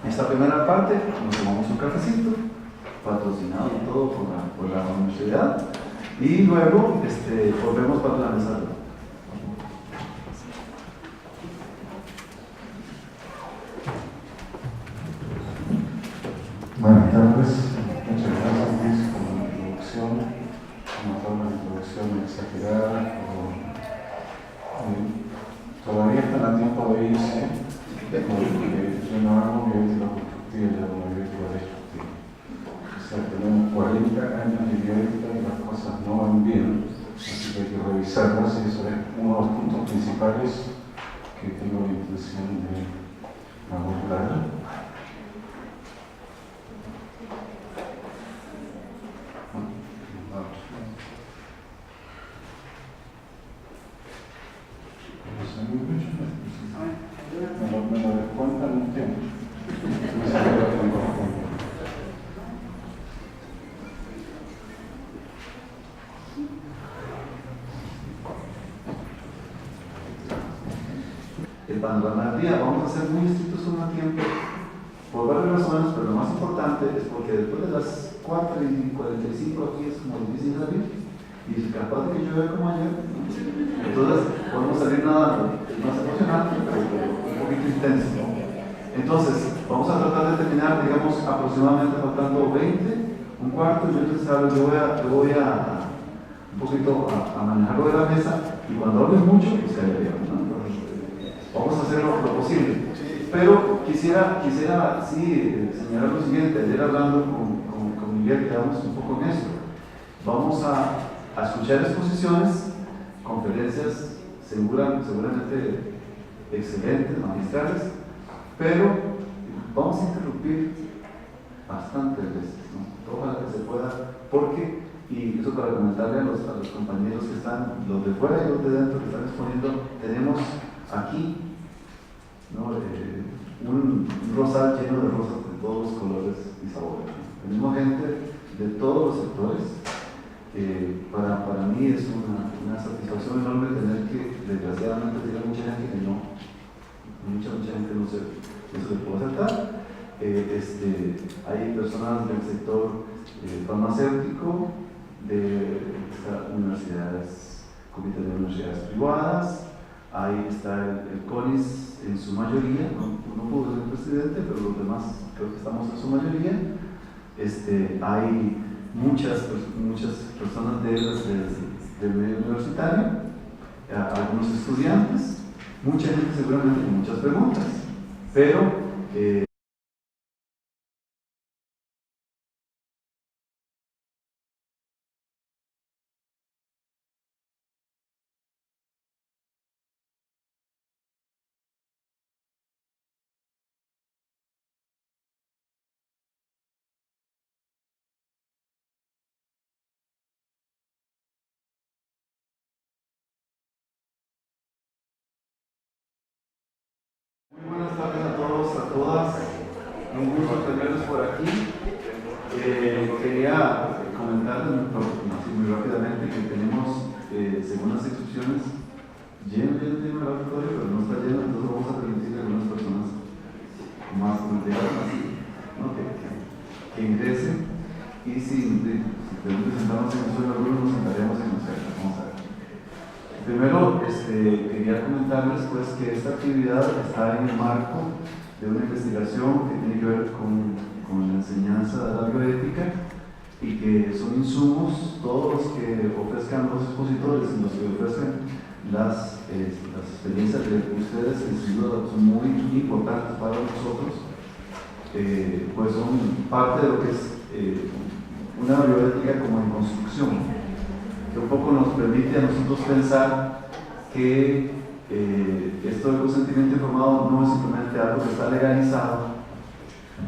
S1: Esta primera parte nos tomamos un cafecito, patrocinado y todo por la universidad, y luego volvemos para la mesa.
S2: Buenas tardes, muchas gracias Luis por la introducción, una forma de introducción exagerada. Todavía están a tiempo de irse, porque yo no hago bioética constructiva, yo hago bioética destructiva. O sea, tenemos 40 años de bioética y las cosas no van bien, así que hay que revisarlas, y eso es uno de los puntos principales que tengo la intención de abordar. Me lo descuentan un tiempo.
S1: El panorama del día, vamos a ser muy estrictos con el tiempo por varias razones, pero lo más importante es porque después de las 4:45 aquí es como difícil salir, y es capaz de que llueve como ayer, entonces podemos salir nadando. Es más emocionante, pero un poquito intenso, ¿no? Entonces, vamos a tratar de terminar, digamos, aproximadamente faltando 20, un cuarto. Yo voy a un poquito a manejarlo de la mesa, y cuando hable mucho, pues caería, ¿no? Vamos a hacer lo posible. Pero quisiera sí señalar lo siguiente. Ayer hablando con Miguel, quedamos un poco en esto. Vamos a escuchar exposiciones, conferencias seguramente excelentes, magistrales, pero vamos a interrumpir bastantes veces, ¿no? Ojalá que se pueda, porque, y eso para comentarle a los compañeros que están, los de fuera y los de dentro que están exponiendo, tenemos aquí, ¿no?, un rosal lleno de rosas de todos los colores y sabores. Tenemos gente de todos los sectores. Para mí es una satisfacción enorme tener que, desgraciadamente, tener mucha gente que mucha gente no se le puede aceptar. Hay personas del sector farmacéutico, de universidades, comités de universidades privadas. Ahí está el CONIS en su mayoría, no pudo ser presidente, pero los demás creo que estamos en su mayoría. Hay muchas personas del medio universitario, algunos estudiantes, mucha gente seguramente con muchas preguntas, pero muy buenas tardes a todos, a todas. Un gusto tenerlos por aquí. Quería comentarles muy rápidamente que tenemos, según las instrucciones, lleno el auditorio, pero no está lleno, entonces vamos a permitir a algunas personas más comentarios, ¿no?, que ingresen, y si tenemos que sentarnos en el suelo, algunos nos sentaremos en el suelo. Vamos a ver. Primero, quería comentarles pues que esta actividad está en el marco de una investigación que tiene que ver con la enseñanza de la bioética, y que son insumos todos los que ofrezcan los expositores y los que ofrezcan las experiencias de ustedes, que sin duda son muy importantes para nosotros, pues son parte de lo que es una bioética como en construcción, que un poco nos permite a nosotros pensar que esto del consentimiento informado no es simplemente algo que está legalizado,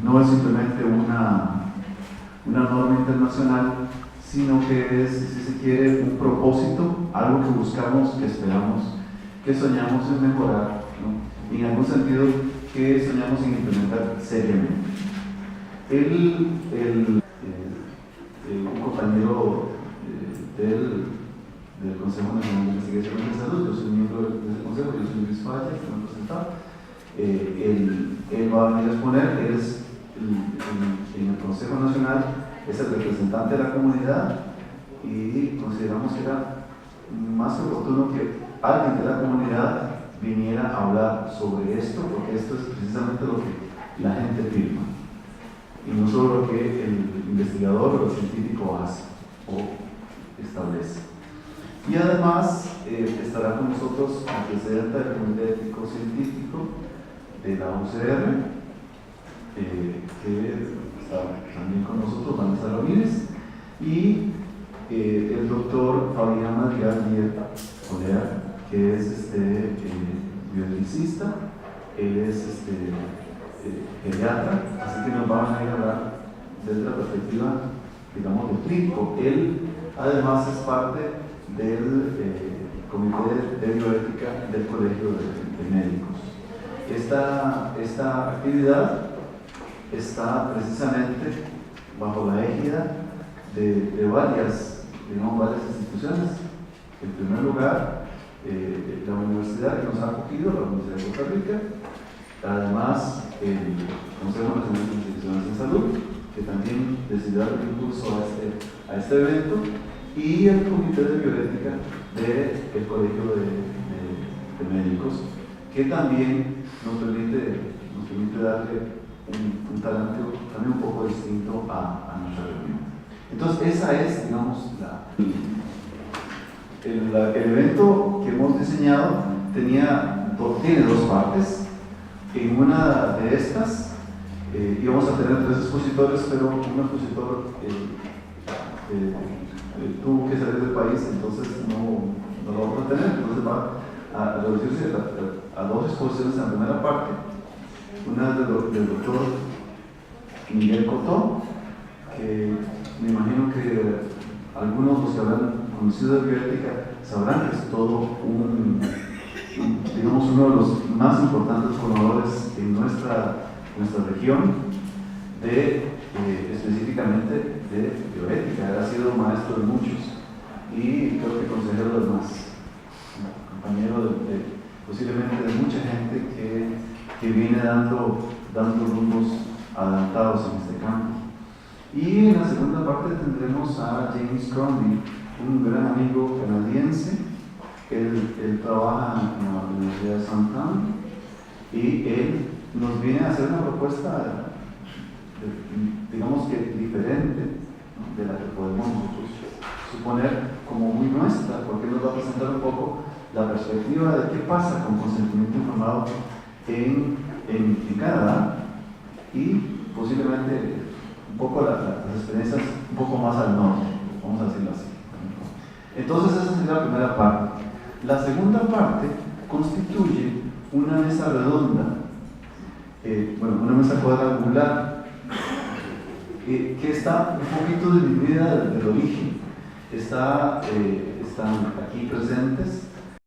S1: no es simplemente una norma internacional, sino que es, si se quiere, un propósito, algo que buscamos, que esperamos, que soñamos en mejorar, ¿no? Y en algún sentido que soñamos en implementar seriamente. Un compañero del Consejo Nacional de Investigación de Salud, yo soy miembro de ese consejo, yo soy Luis Falla, que me presentado. Él va a venir a exponer, él es en el Consejo Nacional, es el representante de la comunidad y consideramos que era más oportuno que alguien de la comunidad viniera a hablar sobre esto, porque esto es precisamente lo que la gente firma y no solo lo que el investigador o el científico hace o establece. Y además estará con nosotros la presidenta del Comité Ético Científico de la UCR, que está también con nosotros, Vanessa Ramírez, y el doctor Fabián Madrigal Olea, que es bioeticista, él es pediatra, así que nos van a ir a hablar desde la perspectiva, digamos, del clínico. Él además es parte del Comité de Bioética del Colegio de Médicos. Esta actividad está precisamente bajo la égida de varias instituciones. En primer lugar, la universidad que nos ha acogido, la Universidad de Costa Rica, además el Consejo Nacional de Investigaciones en Salud, que también decidió dar impulso a este evento, y el Comité de Bioética del Colegio de Médicos, que también nos permite darle un talento también un poco distinto a nuestra reunión. Entonces esa es, digamos, el evento que hemos diseñado tiene dos partes. En una de estas íbamos a tener 3 expositores, pero un expositor tuvo que salir del país, entonces no lo vamos a tener, entonces va a reducirse a 2 exposiciones en la primera parte. Una del doctor Miguel Cotó, que me imagino que algunos de los que habrán conocido de bioética sabrán que es todo digamos, uno de los más importantes formadores en nuestra región específicamente de bioética. Él ha sido maestro de muchos y creo que consejero de más, compañero posiblemente de mucha gente que viene dando rumbos adelantados en este campo. Y en la segunda parte tendremos a James Crombie, un gran amigo canadiense. Él trabaja en la Universidad de St. Anne y él nos viene a hacer una propuesta, digamos que diferente, ¿no?, de la que podemos nosotros suponer como muy nuestra, porque nos va a presentar un poco la perspectiva de qué pasa con consentimiento informado en Canadá y posiblemente un poco las experiencias un poco más al norte, vamos a decirlo así. Entonces esa sería la primera parte. La segunda parte constituye una mesa redonda, una mesa cuadrangular, que está un poquito dividida del origen. Están aquí presentes